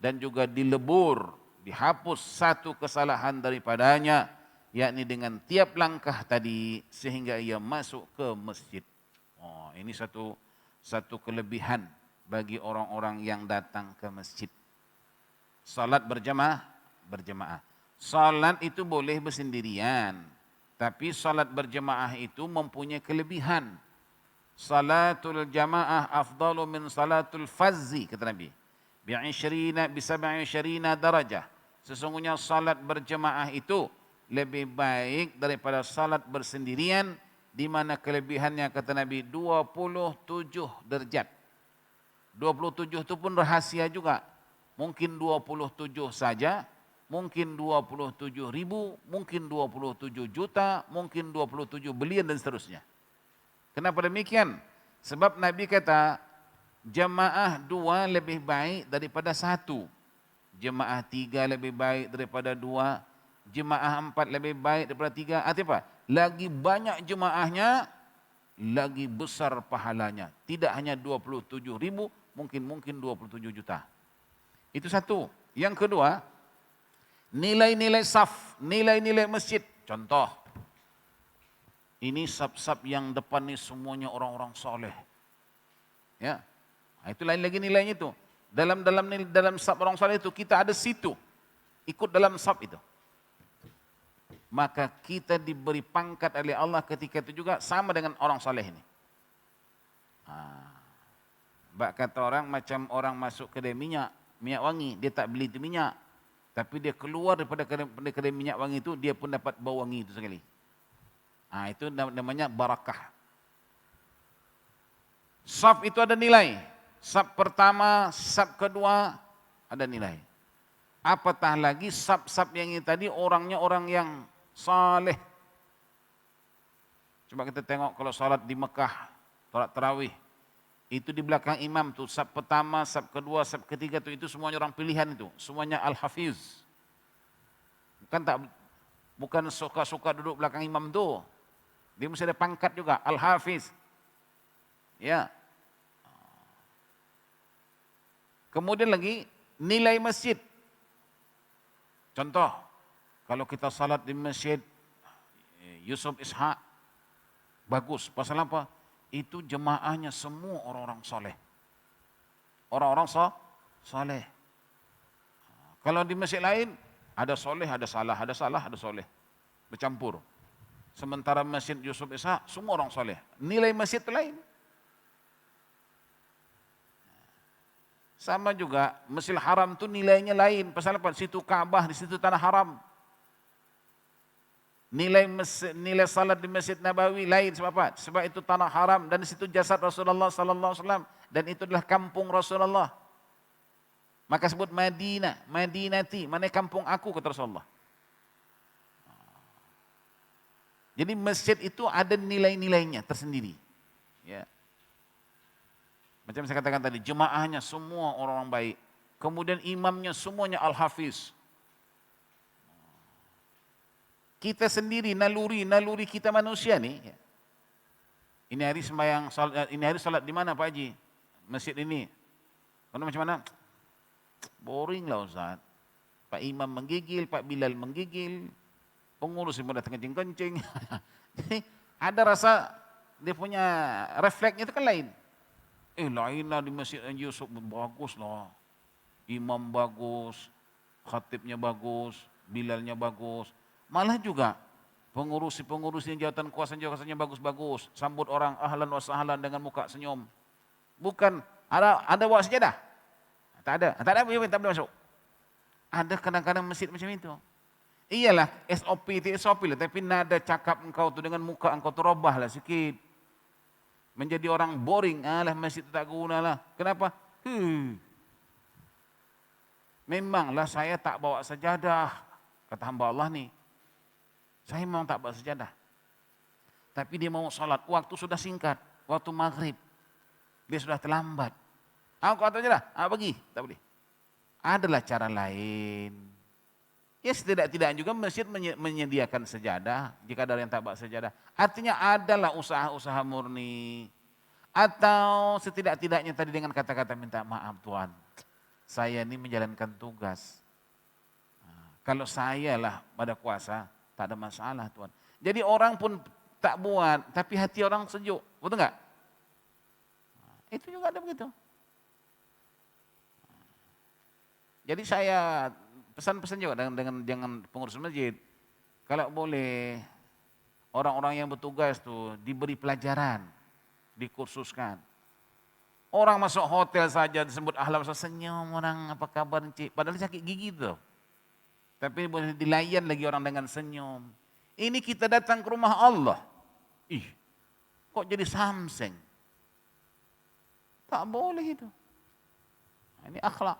dan juga dilebur, dihapus satu kesalahan daripadanya, yakni dengan tiap langkah tadi sehingga ia masuk ke masjid. Oh, ini satu kelebihan bagi orang-orang yang datang ke masjid. Salat berjamaah. Salat itu boleh bersendirian, tapi salat berjamaah itu mempunyai kelebihan. Salatul jamaah afdalu min salatul fazzi, kata Nabi. Bi'20 darajah. Sesungguhnya salat berjamaah itu lebih baik daripada salat bersendirian, di mana kelebihannya kata Nabi 27 derajat. 27 itu pun rahasia juga. Mungkin 27 saja, mungkin 27 ribu, mungkin 27 juta, mungkin 27 bilion dan seterusnya. Kenapa demikian? Sebab Nabi kata jamaah 2 lebih baik daripada 1. Jemaah 3 lebih baik daripada 2. Jemaah 4 lebih baik daripada 3. Artinya apa? Lagi banyak jemaahnya, lagi besar pahalanya. Tidak hanya 27 ribu, mungkin 27 juta. Itu satu. Yang kedua, nilai-nilai saf, nilai-nilai masjid. Contoh, ini saf-saf yang depan ini semuanya orang-orang soleh. Ya, itu lain lagi nilainya itu. Dalam saf orang soleh itu kita ada situ, ikut dalam saf itu. Maka kita diberi pangkat oleh Allah ketika itu juga sama dengan orang soleh ini. Bak kata orang macam orang masuk kedai minyak wangi, dia tak beli itu minyak, tapi dia keluar daripada kedai minyak wangi itu, dia pun dapat bau wangi itu sekali. Itu namanya barakah. Saf itu ada nilai. Saf pertama, saf kedua ada nilai. Apatah lagi saf-saf yang ini tadi orangnya orang yang saleh. Coba kita tengok kalau salat di Mekah, salat tarawih. Itu di belakang imam tuh, saf pertama, saf kedua, saf ketiga tuh, itu semuanya orang pilihan itu. Semuanya al-hafiz. Bukan suka-suka duduk belakang imam tuh. Dia mesti ada pangkat juga, al-hafiz. Ya. Kemudian lagi nilai masjid. Contoh, kalau kita salat di masjid Yusuf Ishaq, bagus. Pasal apa? Itu jemaahnya semua orang-orang soleh. Orang-orang soleh. Kalau di masjid lain, ada soleh, ada salah, ada salah, ada soleh. Bercampur. Sementara masjid Yusuf Ishaq, semua orang soleh. Nilai masjid itu lain. Sama juga, Masjidil Haram itu nilainya lain. Pasal apa? Situ Ka'bah, di situ tanah haram. Nilai salat di Masjid Nabawi lain. Sebab apa? Sebab itu tanah haram dan di situ jasad Rasulullah sallallahu alaihi wasallam dan itu adalah kampung Rasulullah. Maka sebut Madinah, Madinati, mana kampung aku, kata Rasulullah. Jadi masjid itu ada nilai-nilainya tersendiri. Ya. Macam saya katakan tadi, jemaahnya semua orang-orang baik. Kemudian imamnya semuanya al-hafiz. Kita sendiri, naluri kita manusia nih. Ini hari sembahyang, ini hari salat di mana Pak Haji? Masjid ini. Karena macam mana? Boring lah Ustaz. Pak Imam menggigil, Pak Bilal menggigil. Pengurus yang datang kencing-kencing. Jadi ada rasa, dia punya refleksnya itu kan lain. Lainlah di Masjid Yusuf, bagus lah. Imam bagus, khatibnya bagus, Bilalnya bagus. Malah juga pengurus-pengurusnya jawatan kuasanya bagus-bagus. Sambut orang ahlan wa sahlan dengan muka senyum. Bukan, ada bawa sejadah? Tak ada, tak boleh masuk. Ada kadang-kadang masjid macam itu. Iyalah, SOP itu SOP lah, tapi nada cakap engkau tu dengan muka engkau tu robah lah sikit. Menjadi orang boring, masjid tak guna lah. Kenapa? Memanglah saya tak bawa sejadah, kata hamba Allah ni. Saya memang tak bawa sejadah. Tapi dia mau salat, waktu sudah singkat, waktu maghrib. Dia sudah terlambat. Aku kata sajadah, pergi, tak boleh. Adalah cara lain. Ya setidak-tidaknya juga masjid menyediakan sejadah jika ada yang tak bawa sejadah. Artinya adalah usaha-usaha murni. Atau setidak-tidaknya tadi dengan kata-kata minta maaf Tuhan. Saya ini menjalankan tugas. Kalau saya lah pada kuasa, tak ada masalah Tuhan. Jadi orang pun tak buat, tapi hati orang sejuk. Betul enggak? Itu juga ada begitu. Jadi saya pesan-pesan juga dengan pengurus masjid, kalau boleh orang-orang yang bertugas tuh diberi pelajaran, dikursuskan. Orang masuk hotel saja disebut ahlan senyum orang, apa kabar cik, padahal sakit gigi tuh. Tapi boleh dilayan lagi orang dengan senyum. Ini kita datang ke rumah Allah. Ih, kok jadi samseng? Tak boleh itu. Ini akhlak.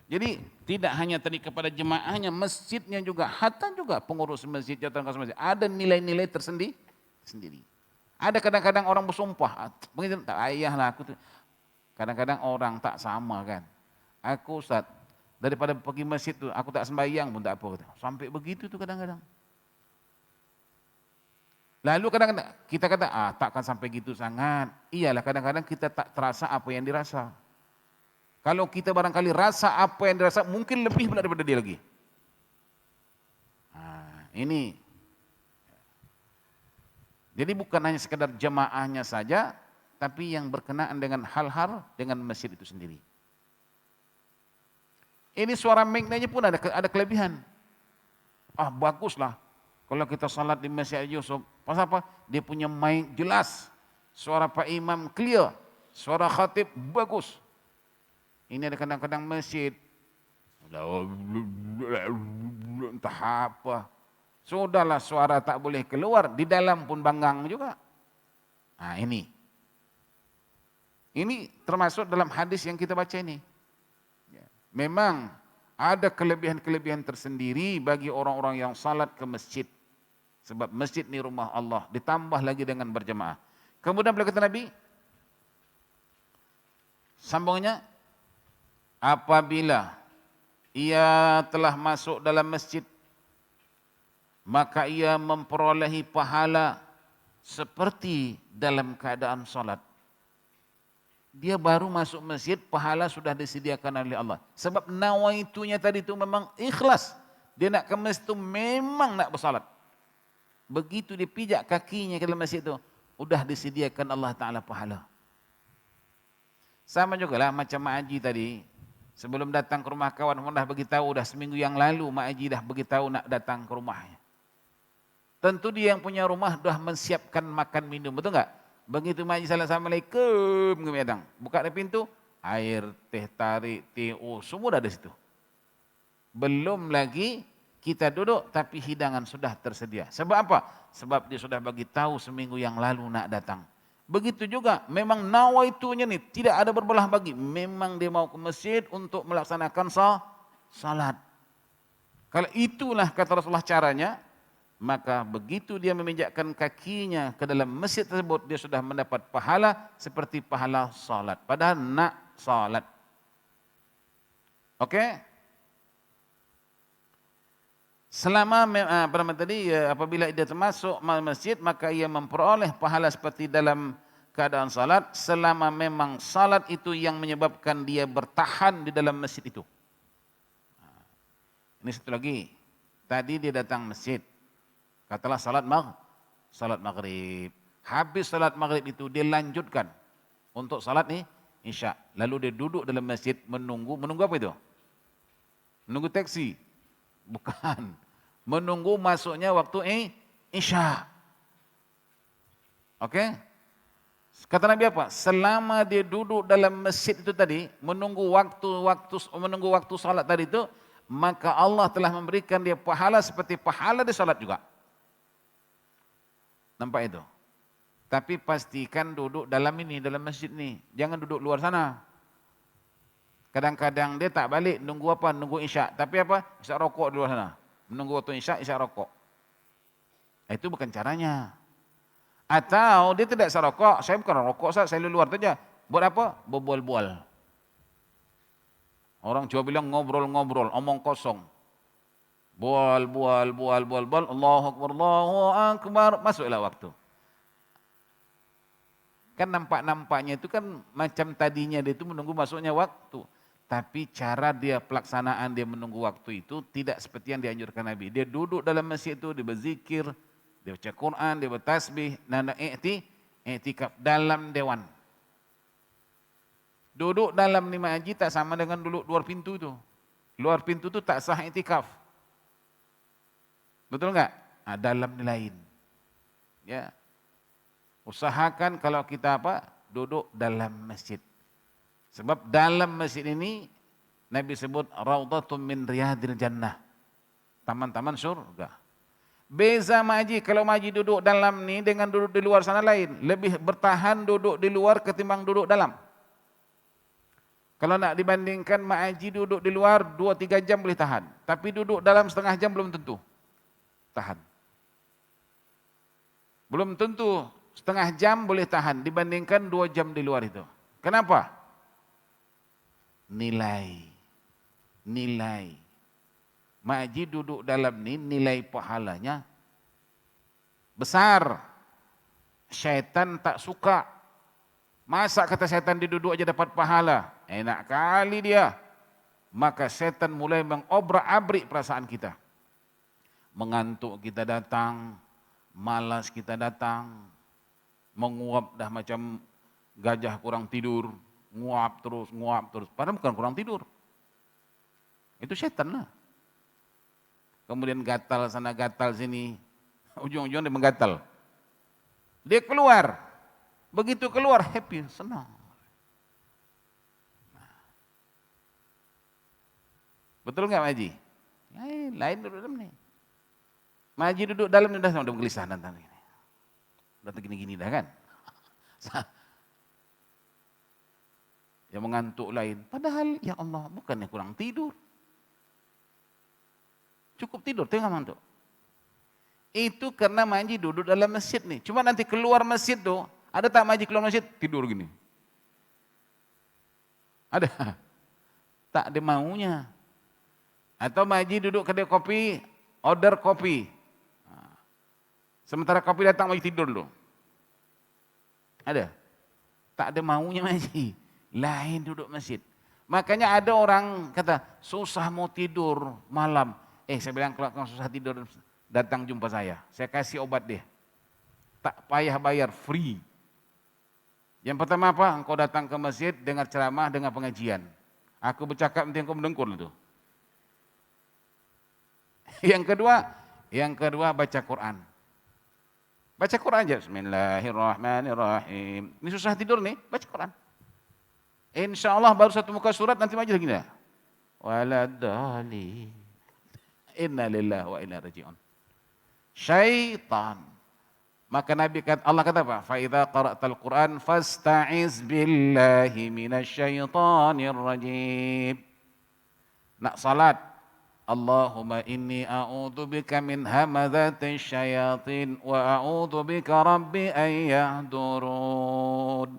Jadi tidak hanya tadi kepada jemaahnya, masjidnya juga, hatta juga pengurus masjid, jawatan masjid. Ada nilai-nilai tersendiri. Ada kadang-kadang orang bersumpah, begitu tak ayahlah aku. Kadang-kadang orang tak sama kan. Aku Ustaz, daripada pergi masjid tu, aku tak sembahyang pun tak apa. Sampai begitu tu kadang-kadang. Lalu kadang-kadang kita kata, takkan sampai gitu sangat. Iyalah kadang-kadang kita tak terasa apa yang dirasa. Kalau kita barangkali rasa apa yang dirasa, mungkin lebih pula daripada dia lagi. Ini. Jadi bukan hanya sekedar jemaahnya saja, tapi yang berkenaan dengan hal-hal dengan masjid itu sendiri. Ini suara mic-nya pun ada kelebihan. Baguslah. Kalau kita salat di Masjid Yusuf, pasal apa? Dia punya mic jelas. Suara Pak Imam clear. Suara khatib bagus. Ini ada kadang-kadang masjid. Entah apa. Sudahlah suara tak boleh keluar. Di dalam pun banggang juga. Ini. Ini termasuk dalam hadis yang kita baca ini. Memang ada kelebihan-kelebihan tersendiri bagi orang-orang yang salat ke masjid. Sebab masjid ni rumah Allah. Ditambah lagi dengan berjemaah. Kemudian beliau kata Nabi, sambungnya, apabila ia telah masuk dalam masjid, maka ia memperolehi pahala seperti dalam keadaan salat. Dia baru masuk masjid, pahala sudah disediakan oleh Allah. Sebab nawaitunya tadi itu memang ikhlas. Dia nak ke masjid itu memang nak bersalat. Begitu dia pijak kakinya ke dalam masjid itu, sudah disediakan Allah Ta'ala pahala. Sama juga lah macam Mak Haji tadi. Sebelum datang ke rumah kawan, dah beritahu, dah seminggu yang lalu Mak Haji dah beritahu nak datang ke rumahnya. Tentu dia yang punya rumah dah menyiapkan makan minum, betul enggak? Begitu Mak Haji Assalamualaikum, kemudian buka pintu, air, teh tarik, teh, semua dah ada situ. Belum lagi kita duduk tapi hidangan sudah tersedia. Sebab apa? Sebab dia sudah bagi tahu seminggu yang lalu nak datang. Begitu juga memang nawaitunya ni tidak ada berbelah bagi. Memang dia mau ke masjid untuk melaksanakan salat. Kalau itulah kata Rasulullah caranya, maka begitu dia meminjakkan kakinya ke dalam masjid tersebut, dia sudah mendapat pahala seperti pahala salat. Padahal nak salat. Okey? Selama apabila dia termasuk masjid, maka ia memperoleh pahala seperti dalam keadaan salat, selama memang salat itu yang menyebabkan dia bertahan di dalam masjid itu. Ini satu lagi. Tadi dia datang masjid. Katalah salat maghrib. Habis salat maghrib itu dia lanjutkan untuk salat isya. Lalu dia duduk dalam masjid menunggu apa itu? Menunggu taksi. Bukan. Menunggu masuknya waktu isya. Okey? Kata Nabi apa? Selama dia duduk dalam masjid itu tadi, menunggu waktu salat tadi itu, maka Allah telah memberikan dia pahala seperti pahala di salat juga. Nampak itu? Tapi pastikan duduk dalam masjid ni. Jangan duduk luar sana. Kadang-kadang dia tak balik, nunggu apa? Nunggu isyak. Tapi apa? Isyak rokok di luar sana. Menunggu waktu isyak rokok. Itu bukan caranya. Atau dia tidak isyak rokok, saya bukan rokok, saya luar saja. Buat apa? Berbual-bual. Orang cuma bilang ngobrol-ngobrol, omong kosong. Bual, Allahu Akbar, masuklah waktu. Kan nampaknya itu kan macam tadinya dia itu menunggu masuknya waktu. Tapi cara dia pelaksanaan dia menunggu waktu itu tidak seperti yang dianjurkan Nabi. Dia duduk dalam masjid itu, dia berzikir, dia baca Quran, dia bertasbih, nanda i'tikaf dalam dewan. Duduk dalam ni masjid tak sama dengan duduk luar pintu tu. Luar pintu tu tak sah iktikaf. Betul enggak? Nah, dalam ni lain. Ya. Usahakan kalau kita duduk dalam masjid. Sebab dalam masjid ini Nabi sebut raudhatun min riyadil jannah. Taman-taman surga. Beza maji, kalau maji duduk dalam ni dengan duduk di luar sana lain. Lebih bertahan duduk di luar ketimbang duduk dalam. Kalau nak dibandingkan maji duduk di luar 2-3 jam boleh tahan. Tapi duduk dalam setengah jam belum tentu tahan. Belum tentu setengah jam boleh tahan dibandingkan 2 jam di luar itu. Kenapa? Nilai. Maji duduk dalam ni nilai pahalanya besar. Syaitan tak suka. Masa kata syaitan diduduk aja dapat pahala? Enak kali dia. Maka syaitan mulai mengobrak-abrik perasaan kita. Mengantuk kita datang, malas kita datang, menguap dah macam gajah kurang tidur, nguap terus. Padahal bukan kurang tidur. Itu syaitan lah. Kemudian gatal sana, gatal sini. Ujung-ujung dia menggatal. Dia keluar. Begitu keluar, happy, senang. Betul enggak Maji? Lain duduk dalam ni. Maji duduk dalam ni dah sama, udah gelisah nantang ini. Udah gini-gini dah kan. Yang mengantuk lain. Padahal ya Allah, bukannya kurang tidur. Cukup tidur, tengah ngantuk. Itu karena Maji duduk dalam masjid nih. Cuma nanti keluar masjid tuh, ada tak Maji keluar masjid tidur gini? Ada? Tak ada maunya. Atau Maji duduk kedai kopi, order kopi. Sementara kopi datang Maji tidur dulu. Ada? Tak ada maunya Maji. Lain duduk masjid. Makanya ada orang kata, susah mau tidur malam. Saya bilang kalau kamu susah tidur, datang jumpa saya kasih obat dia. Tak payah bayar, free. Yang pertama apa? Engkau datang ke masjid, dengar ceramah, dengar pengajian. Aku bercakap nanti engkau mendengkur itu. Yang kedua baca Quran. Baca Quran aja. Bismillahirrahmanirrahim. Ini susah tidur nih, baca Quran. Insya Allah baru satu muka surat nanti maju lagi dah. Waladhdallin. Inna lillahi wa inna ilaihi raji'un. Syaitan. Maka Nabi kata, Allah kata apa? Fa idza qara'tal Qur'an fasta'iz billahi minasyaitonir rajim. Nak salat, Allahumma inni a'udzubika min hamadzatish syayatin wa a'udzubika rabbi an yahdurun.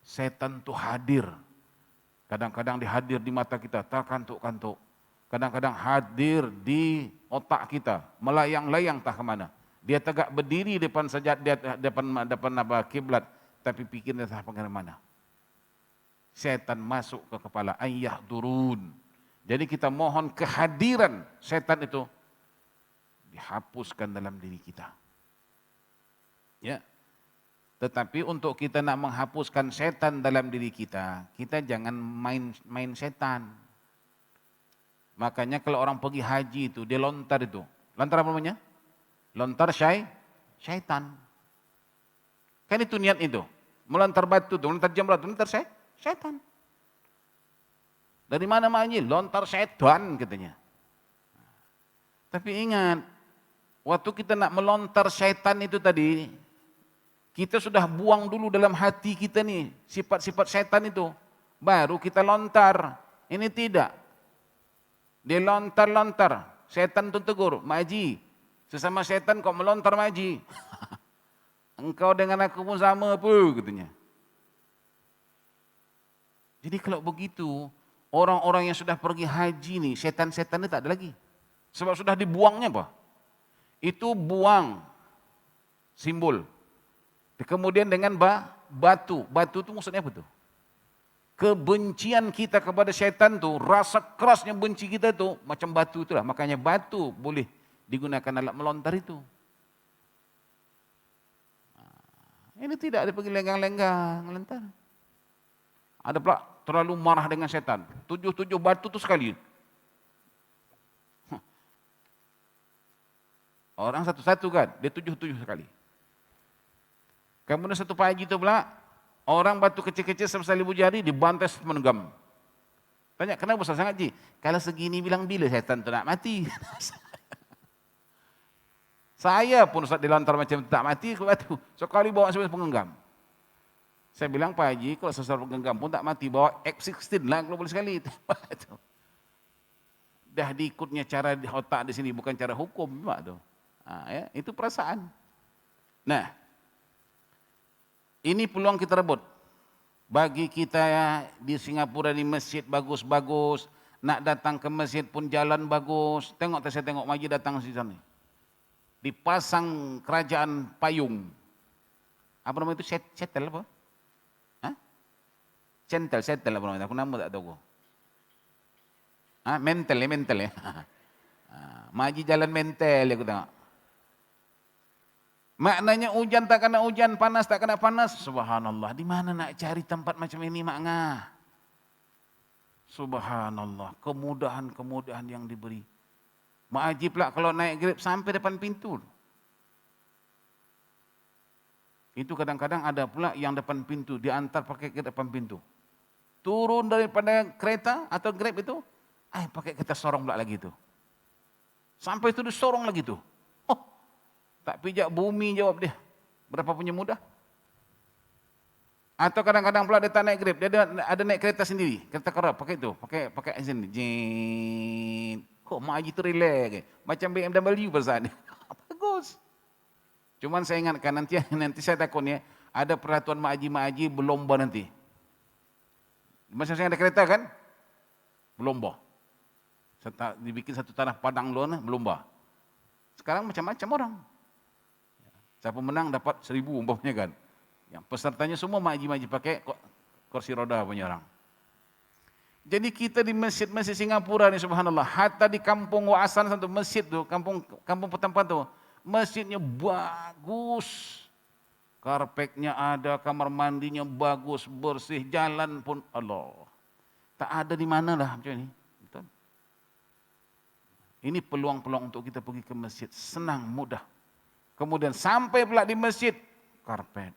Setan itu hadir. Kadang-kadang dihadir di mata kita, terkantuk-kantuk. Kadang-kadang hadir di otak kita, melayang-layang tak kemana. Dia tegak berdiri depan depan kiblat, tapi pikirnya tak kemana. Setan masuk ke kepala, ayah durun. Jadi kita mohon kehadiran setan itu dihapuskan dalam diri kita. Ya. Tetapi untuk kita nak menghapuskan setan dalam diri kita jangan main setan. Makanya kalau orang pergi haji itu, dia lontar itu. Lontar apa namanya? Lontar syaitan. Kan itu niat itu. Melontar batu itu, melontar jamrat, melontar syaitan. Dari mana maknanya? Lontar syaitan katanya. Tapi ingat, waktu kita nak melontar syaitan itu tadi, kita sudah buang dulu dalam hati kita nih, sifat-sifat syaitan itu. Baru kita lontar. Ini tidak. Dia lontar-lontar. Setan itu tegur, Maji, sesama setan kok melontar Maji. Engkau dengan aku pun sama apa katanya. Jadi kalau begitu, orang-orang yang sudah pergi haji nih, setan-setan ini tak ada lagi. Sebab sudah dibuangnya apa? Itu buang simbol. Kemudian dengan batu. Batu itu maksudnya apa tuh? Kebencian kita kepada syaitan tu, rasa kerasnya benci kita tu macam batu itulah. Makanya batu boleh digunakan alat melontar itu. Ini tidak ada pergi lenggang-lenggang, melontar. Ada pula terlalu marah dengan setan. 7 batu tu sekali. Orang satu-satu kan, dia 7 sekali. Kemudian satu pagi tu pula, orang batu kecil-kecil sebesar 1000 jari dibantai menenggam. Tanya, kenapa besar sangat Ji? Kalau segini bilang bila setan tu nak mati? Saya pun saat dilantar macam tak mati ke batu. Sekali bawa sampai penggenggam. Saya bilang, Pak Haji, kalau sesar penggenggam pun tak mati, bawa X16 lah kalau boleh sekali. Dah diikutnya cara di otak di sini, bukan cara hukum. Tu. Ya, itu perasaan. Nah, ini peluang kita rebut. Bagi kita di Singapura, di masjid bagus-bagus, nak datang ke masjid pun jalan bagus. Saya tengok Maji datang di sana. Dipasang kerajaan payung. Apa nama itu? Setel apa? Sentel apa namanya? Aku nama tak tahu. Mentel ya. Maji jalan mentel aku tengok. Maknanya hujan tak kena hujan, panas tak kena panas. Subhanallah, di mana nak cari tempat macam ini Mak Ngah? Subhanallah, kemudahan yang diberi. Mak Haji pula kalau naik Grab sampai depan pintu. Itu kadang-kadang ada pula yang depan pintu, diantar pakai ke depan pintu. Turun daripada kereta atau Grab itu, pakai kereta sorong pula lagi tu. Sampai itu disorong lagi tu. Tak pijak bumi jawab dia. Berapa punya mudah? Atau kadang-kadang pula dia tak naik Grab, dia ada naik kereta sendiri, kereta kerap pakai itu, pakai sini. Jin. Kok Mak Haji tu relax macam BMW pasal ni. Bagus. Cuman saya ingatkan nanti saya takutnya ada peraturan Mak Haji berlomba nanti. Masing-masing ada kereta kan? Berlomba. Dibikin satu tanah padang luar berlomba. Sekarang macam-macam orang. Siapa menang dapat 1000 umpamanya kan. Yang pesertanya semua Mak Haji pakai kursi roda punya orang. Jadi kita di masjid Singapura ni subhanallah, hatta di kampung Waasan satu masjid tu, kampung Petampan tu, masjidnya bagus. Karpetnya ada, kamar mandinya bagus, bersih, jalan pun Allah. Tak ada di mana lah macam ni. Betul? Ini peluang-peluang untuk kita pergi ke masjid, senang, mudah. Kemudian sampai pula di masjid, karpet.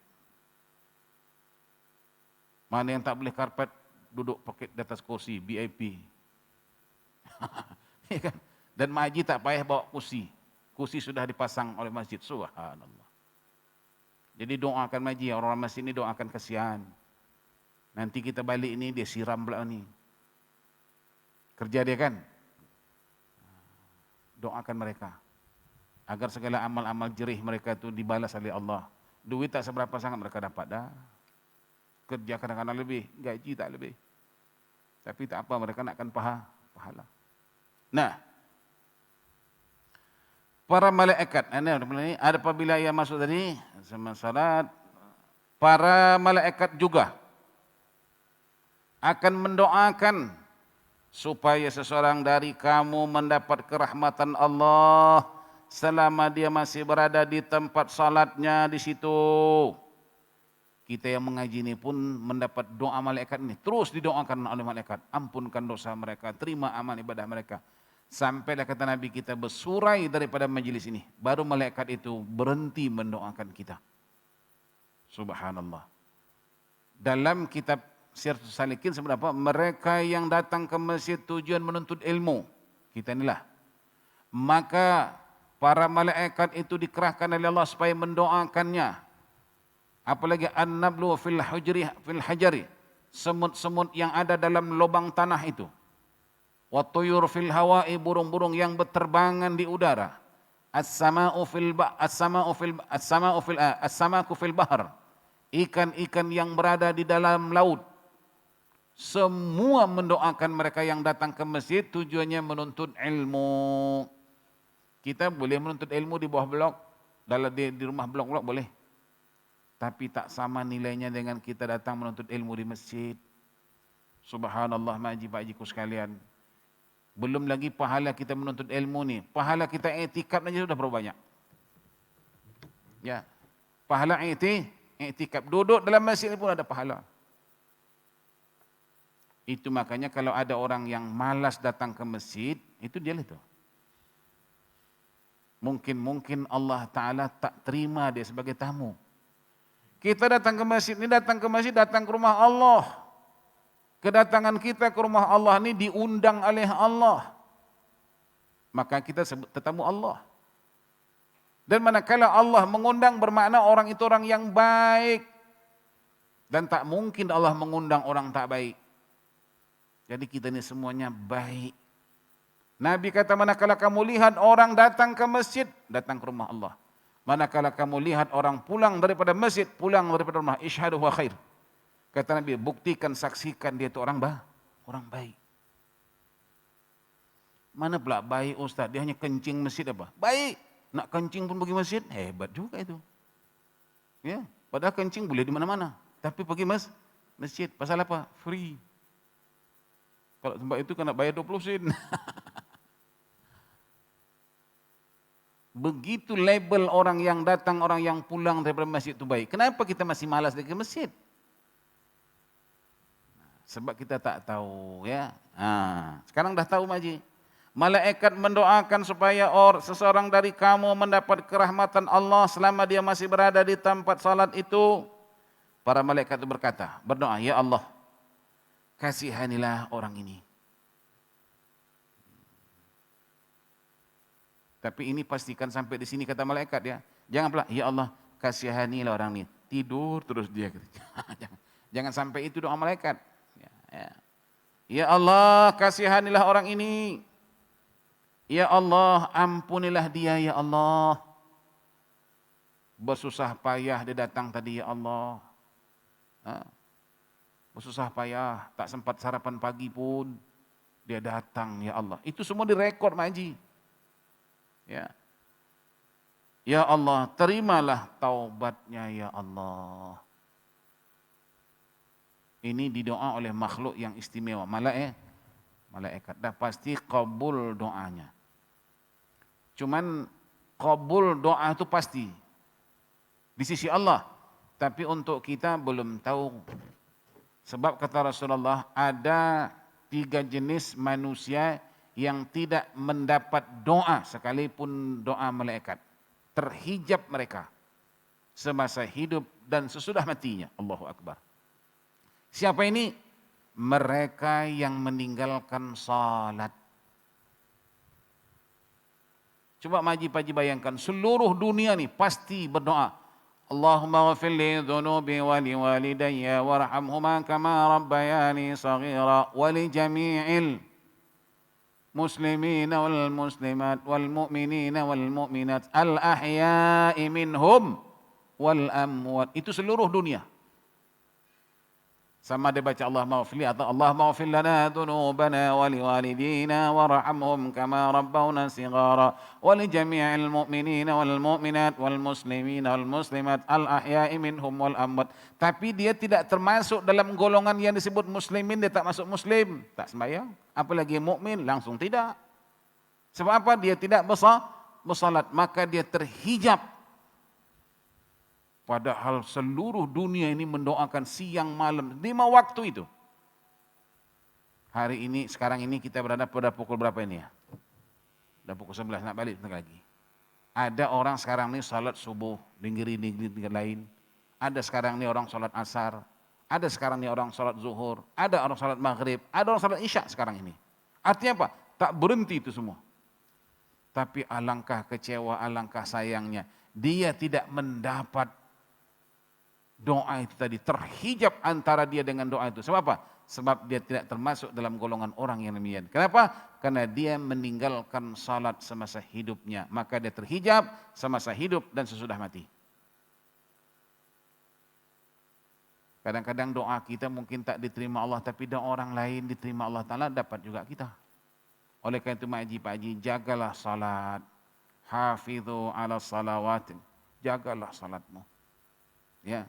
Mana yang tak boleh karpet, duduk pakai di atas kursi, VIP. Ya kan? Dan Mak Haji tak payah bawa kursi. Kursi sudah dipasang oleh masjid, subhanallah. Jadi doakan Mak Haji, orang-orang masjid ini doakan kasihan. Nanti kita balik ini, dia siram pula ni. Kerja dia kan? Doakan mereka. Agar segala amal-amal jerih mereka itu dibalas oleh Allah. Duit tak seberapa sangat mereka dapat dah. Kerja kadang-kadang lebih, gaji tak lebih. Tapi tak apa, mereka nakkan pahala. Nah, para malaikat, ini ada apabila ia masuk tadi, sama salat, para malaikat juga akan mendoakan supaya seseorang dari kamu mendapat kerahmatan Allah selama dia masih berada di tempat salatnya di situ. Kita yang mengaji ini pun mendapat doa malaikat ini. Terus didoakan oleh malaikat. Ampunkan dosa mereka, terima amal ibadah mereka. Sampailah kata Nabi kita bersurai daripada majlis ini. Baru malaikat itu berhenti mendoakan kita. Subhanallah. Dalam kitab Siratus Salikin sebenarnya mereka yang datang ke masjid tujuan menuntut ilmu. Kita inilah. Maka para malaikat itu dikerahkan oleh Allah supaya mendoakannya. Apalagi an-nablu fil hajari, semut-semut yang ada dalam lubang tanah itu. Wa tuyur fil hawa'i, burung-burung yang berterbangan di udara. As-sama'u fil bahr, ikan-ikan yang berada di dalam laut. Semua mendoakan mereka yang datang ke masjid tujuannya menuntut ilmu. Kita boleh menuntut ilmu di bawah blok, di rumah blok-blok boleh. Tapi tak sama nilainya dengan kita datang menuntut ilmu di masjid. Subhanallah Mak Haji, Pak Hajiku sekalian. Belum lagi pahala kita menuntut ilmu ni. Pahala kita i'tikaf saja sudah berapa banyak. Ya. Pahala i'tikaf. Duduk dalam masjid ni pun ada pahala. Itu makanya kalau ada orang yang malas datang ke masjid, itu dia itu. Mungkin Allah Ta'ala tak terima dia sebagai tamu. Kita datang ke masjid, datang ke rumah Allah. Kedatangan kita ke rumah Allah ini diundang oleh Allah. Maka kita sebut tetamu Allah. Dan manakala Allah mengundang bermakna orang itu orang yang baik. Dan tak mungkin Allah mengundang orang tak baik. Jadi kita ini semuanya baik. Nabi kata manakala kamu lihat orang datang ke masjid, datang ke rumah Allah. Manakala kamu lihat orang pulang daripada masjid, pulang daripada rumah, isyhadu wa khair. Kata Nabi, buktikan, saksikan dia itu orang baik. Mana pula baik Ustaz, dia hanya kencing masjid apa? Baik, nak kencing pun pergi masjid, hebat juga itu. Ya, padahal kencing boleh di mana-mana, tapi pergi masjid, pasal apa? Free. Kalau tempat itu kena bayar 20 sen. Begitu label orang yang datang, orang yang pulang daripada masjid itu baik. Kenapa kita masih malas pergi ke masjid? Sebab kita tak tahu ya. Sekarang dah tahu Maji. Malaikat mendoakan supaya seseorang dari kamu mendapat kerahmatan Allah selama dia masih berada di tempat salat itu. Para malaikat itu berdoa, ya Allah, kasihanilah orang ini. Tapi ini pastikan sampai di sini kata malaikat ya. Jangan pula, ya Allah, kasihanilah orang ini. Tidur terus dia. Jangan sampai itu doa malaikat. Ya Allah, kasihanilah orang ini. Ya Allah, ampunilah dia ya Allah. Bersusah payah dia datang tadi ya Allah. Bersusah payah, tak sempat sarapan pagi pun dia datang ya Allah. Itu semua direkod Maji. Ya Allah, terimalah taubatnya ya Allah. Ini didoa oleh makhluk yang istimewa, malaikat. Dah pasti kabul doanya. Cuman kabul doa itu pasti di sisi Allah, tapi untuk kita belum tahu. Sebab kata Rasulullah, ada 3 jenis manusia yang tidak mendapat doa sekalipun doa malaikat. Terhijab mereka semasa hidup dan sesudah matinya. Allahu Akbar. Siapa ini? Mereka yang meninggalkan salat. Coba Maji-Paji bayangkan, seluruh dunia nih pasti berdoa. Allahumma ghafir li dhunubi wa li walidayya warhamhuma kama rabbayani saghira wa li jami'il muslimina wal muslimat wal mu'minina wal mu'minat al ahya'i minhum wal amwat. Itu seluruh dunia. Sama dia baca Allah maghfir atau Allah maghfir lana dhunubana wa liwalidina warhamhum kama rabbawna shighara wa li jami'il mu'minina wal mu'minat wal muslimina wal muslimat al ahya'i minhum wal amwat. Tapi dia tidak termasuk dalam golongan yang disebut muslimin, dia tak masuk muslim, tak sembahyang, apalagi mukmin langsung tidak. Sebab apa? Dia tidak bersalat, maka dia terhijab. Padahal seluruh dunia ini mendoakan siang malam 5 waktu itu. Hari ini, sekarang ini kita berada pada pukul berapa ini ya? Dah pukul 11, nak balik bentar lagi. Ada orang sekarang ini salat subuh di negeri lain. Ada sekarang ini orang salat asar. Ada sekarang ini orang salat zuhur. Ada orang salat maghrib. Ada orang salat isya sekarang ini. Artinya apa? Tak berhenti itu semua. Tapi alangkah kecewa, alangkah sayangnya. Dia tidak mendapat doa itu tadi, terhijab antara dia dengan doa itu. Sebab apa? Sebab dia tidak termasuk dalam golongan orang yang demikian. Kenapa? Karena dia meninggalkan salat semasa hidupnya. Maka dia terhijab semasa hidup dan sesudah mati. Kadang-kadang doa kita mungkin tak diterima Allah, tapi doa orang lain diterima Allah Ta'ala, dapat juga kita. Oleh karena itu Pak Haji, jagalah salat. Hafidhu ala salawatin. Jagalah salatmu. Ya.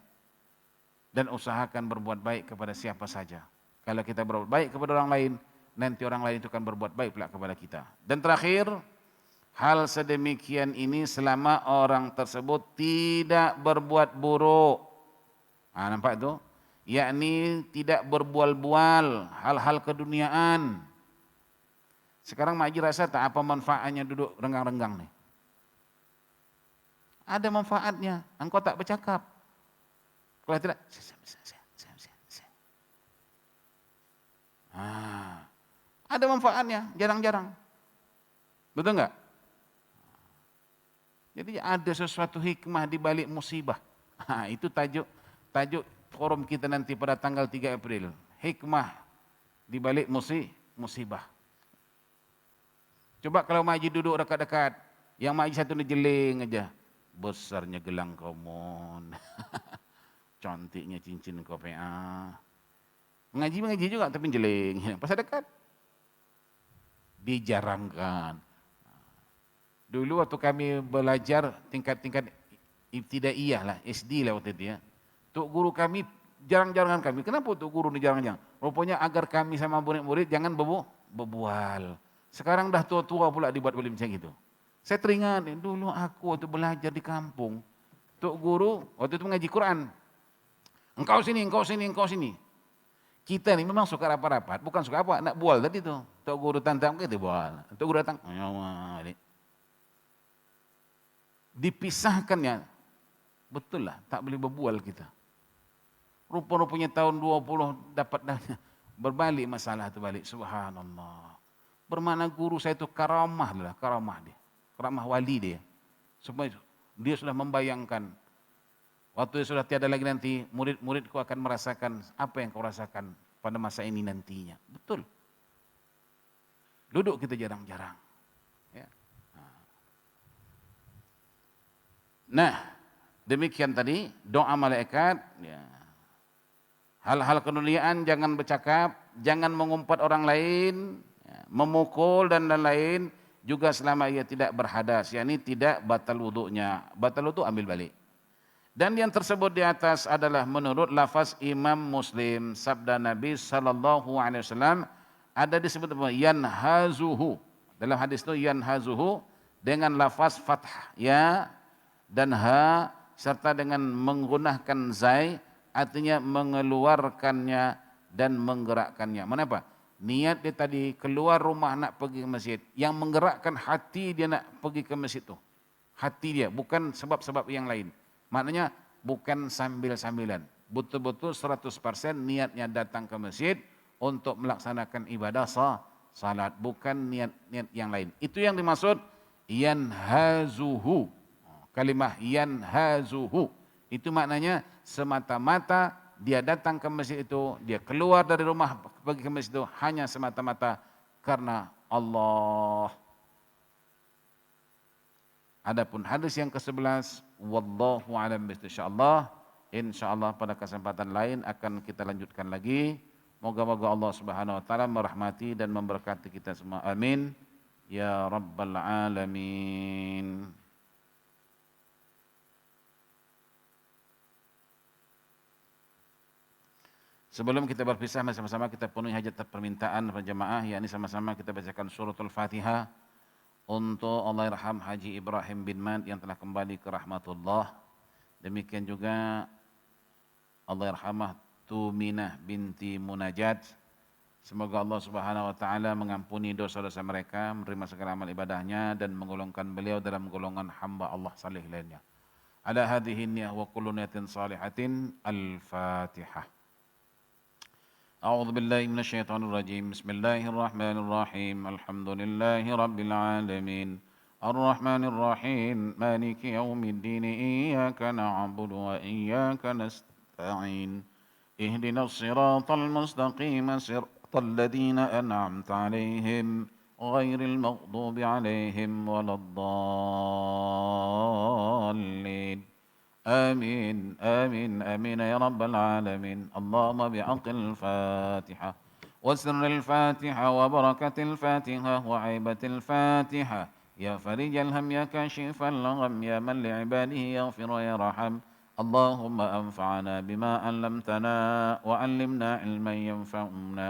Dan usahakan berbuat baik kepada siapa saja. Kalau kita berbuat baik kepada orang lain, nanti orang lain itu akan berbuat baik pula kepada kita. Dan terakhir, hal sedemikian ini selama orang tersebut tidak berbuat buruk. Nampak itu? yakni tidak berbual-bual hal-hal keduniaan. Sekarang Mak Haji rasa tak apa manfaatnya duduk renggang-renggang nih? Ada manfaatnya, engkau tak bercakap. Kalau tidak, ada manfaatnya, jarang-jarang. Betul enggak? Jadi ada sesuatu hikmah di balik musibah. Itu tajuk forum kita nanti pada tanggal 3 April. Hikmah di balik musibah. Coba kalau Mak Haji duduk dekat-dekat, yang Mak Haji satu ni jeling aja. Besarnya gelang kau mon. Cantiknya cincin kau PA. Mengaji juga tapi jeling. Pas dekat. Dijarangkan. Dulu waktu kami belajar tingkat-tingkat ibtidaiyah lah, SD lah waktu itu ya. Tuk guru kami jarang-jarang kami. Kenapa tuk guru ni jarang-jarang? Rupanya agar kami sama murid-murid jangan berbual. Sekarang dah tua-tua pula dibuat boleh macam itu. Saya teringat dulu aku waktu belajar di kampung. Tuk guru waktu itu mengaji Quran. Engkau sini. Kita ni memang suka rapat-rapat, bukan suka apa, nak bual tadi tu. Tuk guru tantang kita bual. Tuk guru datang, dipisahkannya, betul lah, tak boleh berbual kita. Rupa-rupanya tahun 20 dapat berbalik masalah itu balik, subhanallah. Bermakna guru saya itu karamah dia. Karamah wali dia. Supaya dia sudah membayangkan, waktu sudah tiada lagi nanti, murid-muridku akan merasakan apa yang kau rasakan pada masa ini nantinya. Betul. Duduk kita jarang-jarang. Ya. Nah, demikian tadi doa malaikat. Ya. Hal-hal keduniaan jangan bercakap, jangan mengumpat orang lain, ya, memukul dan lain-lain. Juga selama ia tidak berhadas, yakni tidak batal wuduknya. Batal wuduk ambil balik. Dan yang tersebut di atas adalah menurut lafaz Imam Muslim, sabda Nabi SAW ada disebut yanhazuhu. Dalam hadis itu yanhazuhu dengan lafaz fathah ya dan ha serta dengan menggunakan zai, artinya mengeluarkannya dan menggerakkannya. Mengapa? Niat dia tadi keluar rumah nak pergi ke masjid, yang menggerakkan hati dia nak pergi ke masjid tu. Hati dia, bukan sebab-sebab yang lain. Maknanya bukan sambil-sambilan. Betul-betul 100% niatnya datang ke masjid untuk melaksanakan ibadah salat, bukan niat yang lain. Itu yang dimaksud yanhazuhu. Kalimah yanhazuhu itu maknanya semata-mata dia datang ke masjid itu, dia keluar dari rumah pergi ke masjid itu hanya semata-mata karena Allah. Adapun hadis yang ke-11, wallahu a'lam bishawab. Insyaallah pada kesempatan lain akan kita lanjutkan lagi. Moga-moga Allah Subhanahu wa taala merahmati dan memberkati kita semua. Amin ya rabbal alamin. Sebelum kita berpisah, sama-sama kita penuhi hajat permintaan berjamaah, yakni sama-sama kita bacakan suratul Fatihah untuk Allahyarham Haji Ibrahim bin Mad yang telah kembali ke rahmatullah. Demikian juga Allahyarhamah Tuminah binti Munajat. Semoga Allah Subhanahu wa taala mengampuni dosa-dosa mereka, menerima segala amal ibadahnya dan menggolongkan beliau dalam golongan hamba Allah saleh lainnya. Ala hadhihi niyyah wa kullu niyatin salihatin. Al-Fatihah. أعوذ بالله من الشيطان الرجيم بسم الله الرحمن الرحيم الحمد لله رب العالمين الرحمن الرحيم مالك يوم الدين إياك نعبد وإياك نستعين اهدنا الصراط المستقيم صراط الذين أنعمت عليهم غير المغضوب عليهم ولا الضالين آمين آمين آمين يا رب العالمين اللهم بحق الفاتحة وسر الفاتحة وبركة الفاتحة وعيبة الفاتحة يا فرج الهم يا كاشف الغم يا من لعباده يغفر ويرحم اللهم أنفعنا بما علمتنا وعلمنا علما ينفعنا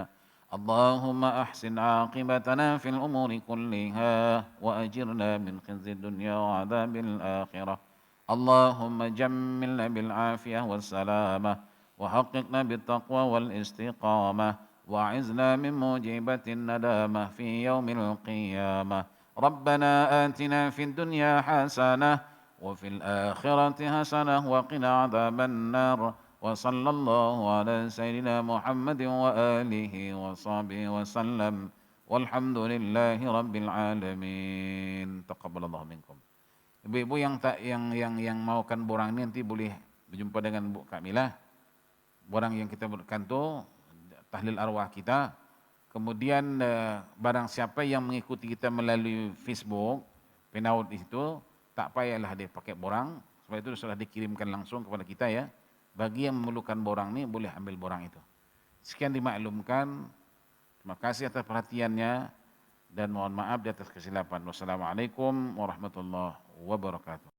اللهم أحسن عاقبتنا في الأمور كلها وأجرنا من خزي الدنيا وعذاب الآخرة اللهم جملنا بالعافية والسلامة وحققنا بالتقوى والاستقامة وأعذنا من موجبات الندامة في يوم القيامة ربنا آتنا في الدنيا حسنة وفي الآخرة حسنة وقنا عذاب النار وصلى الله على سيدنا محمد وآله وصحبه وسلم والحمد لله رب العالمين تقبل الله منكم. Ibu-ibu yang maukan borang ini nanti boleh berjumpa dengan Bu Kamilah. Borang yang kita berikan tu tahlil arwah kita. Kemudian barang siapa yang mengikuti kita melalui Facebook, penaud di situ, tak payahlah dia pakai borang, sebab itu sudah dikirimkan langsung kepada kita ya. Bagi yang memerlukan borang ni boleh ambil borang itu. Sekian dimaklumkan. Terima kasih atas perhatiannya dan mohon maaf di atas kesilapan. Wassalamualaikum warahmatullahi wabarakatuh.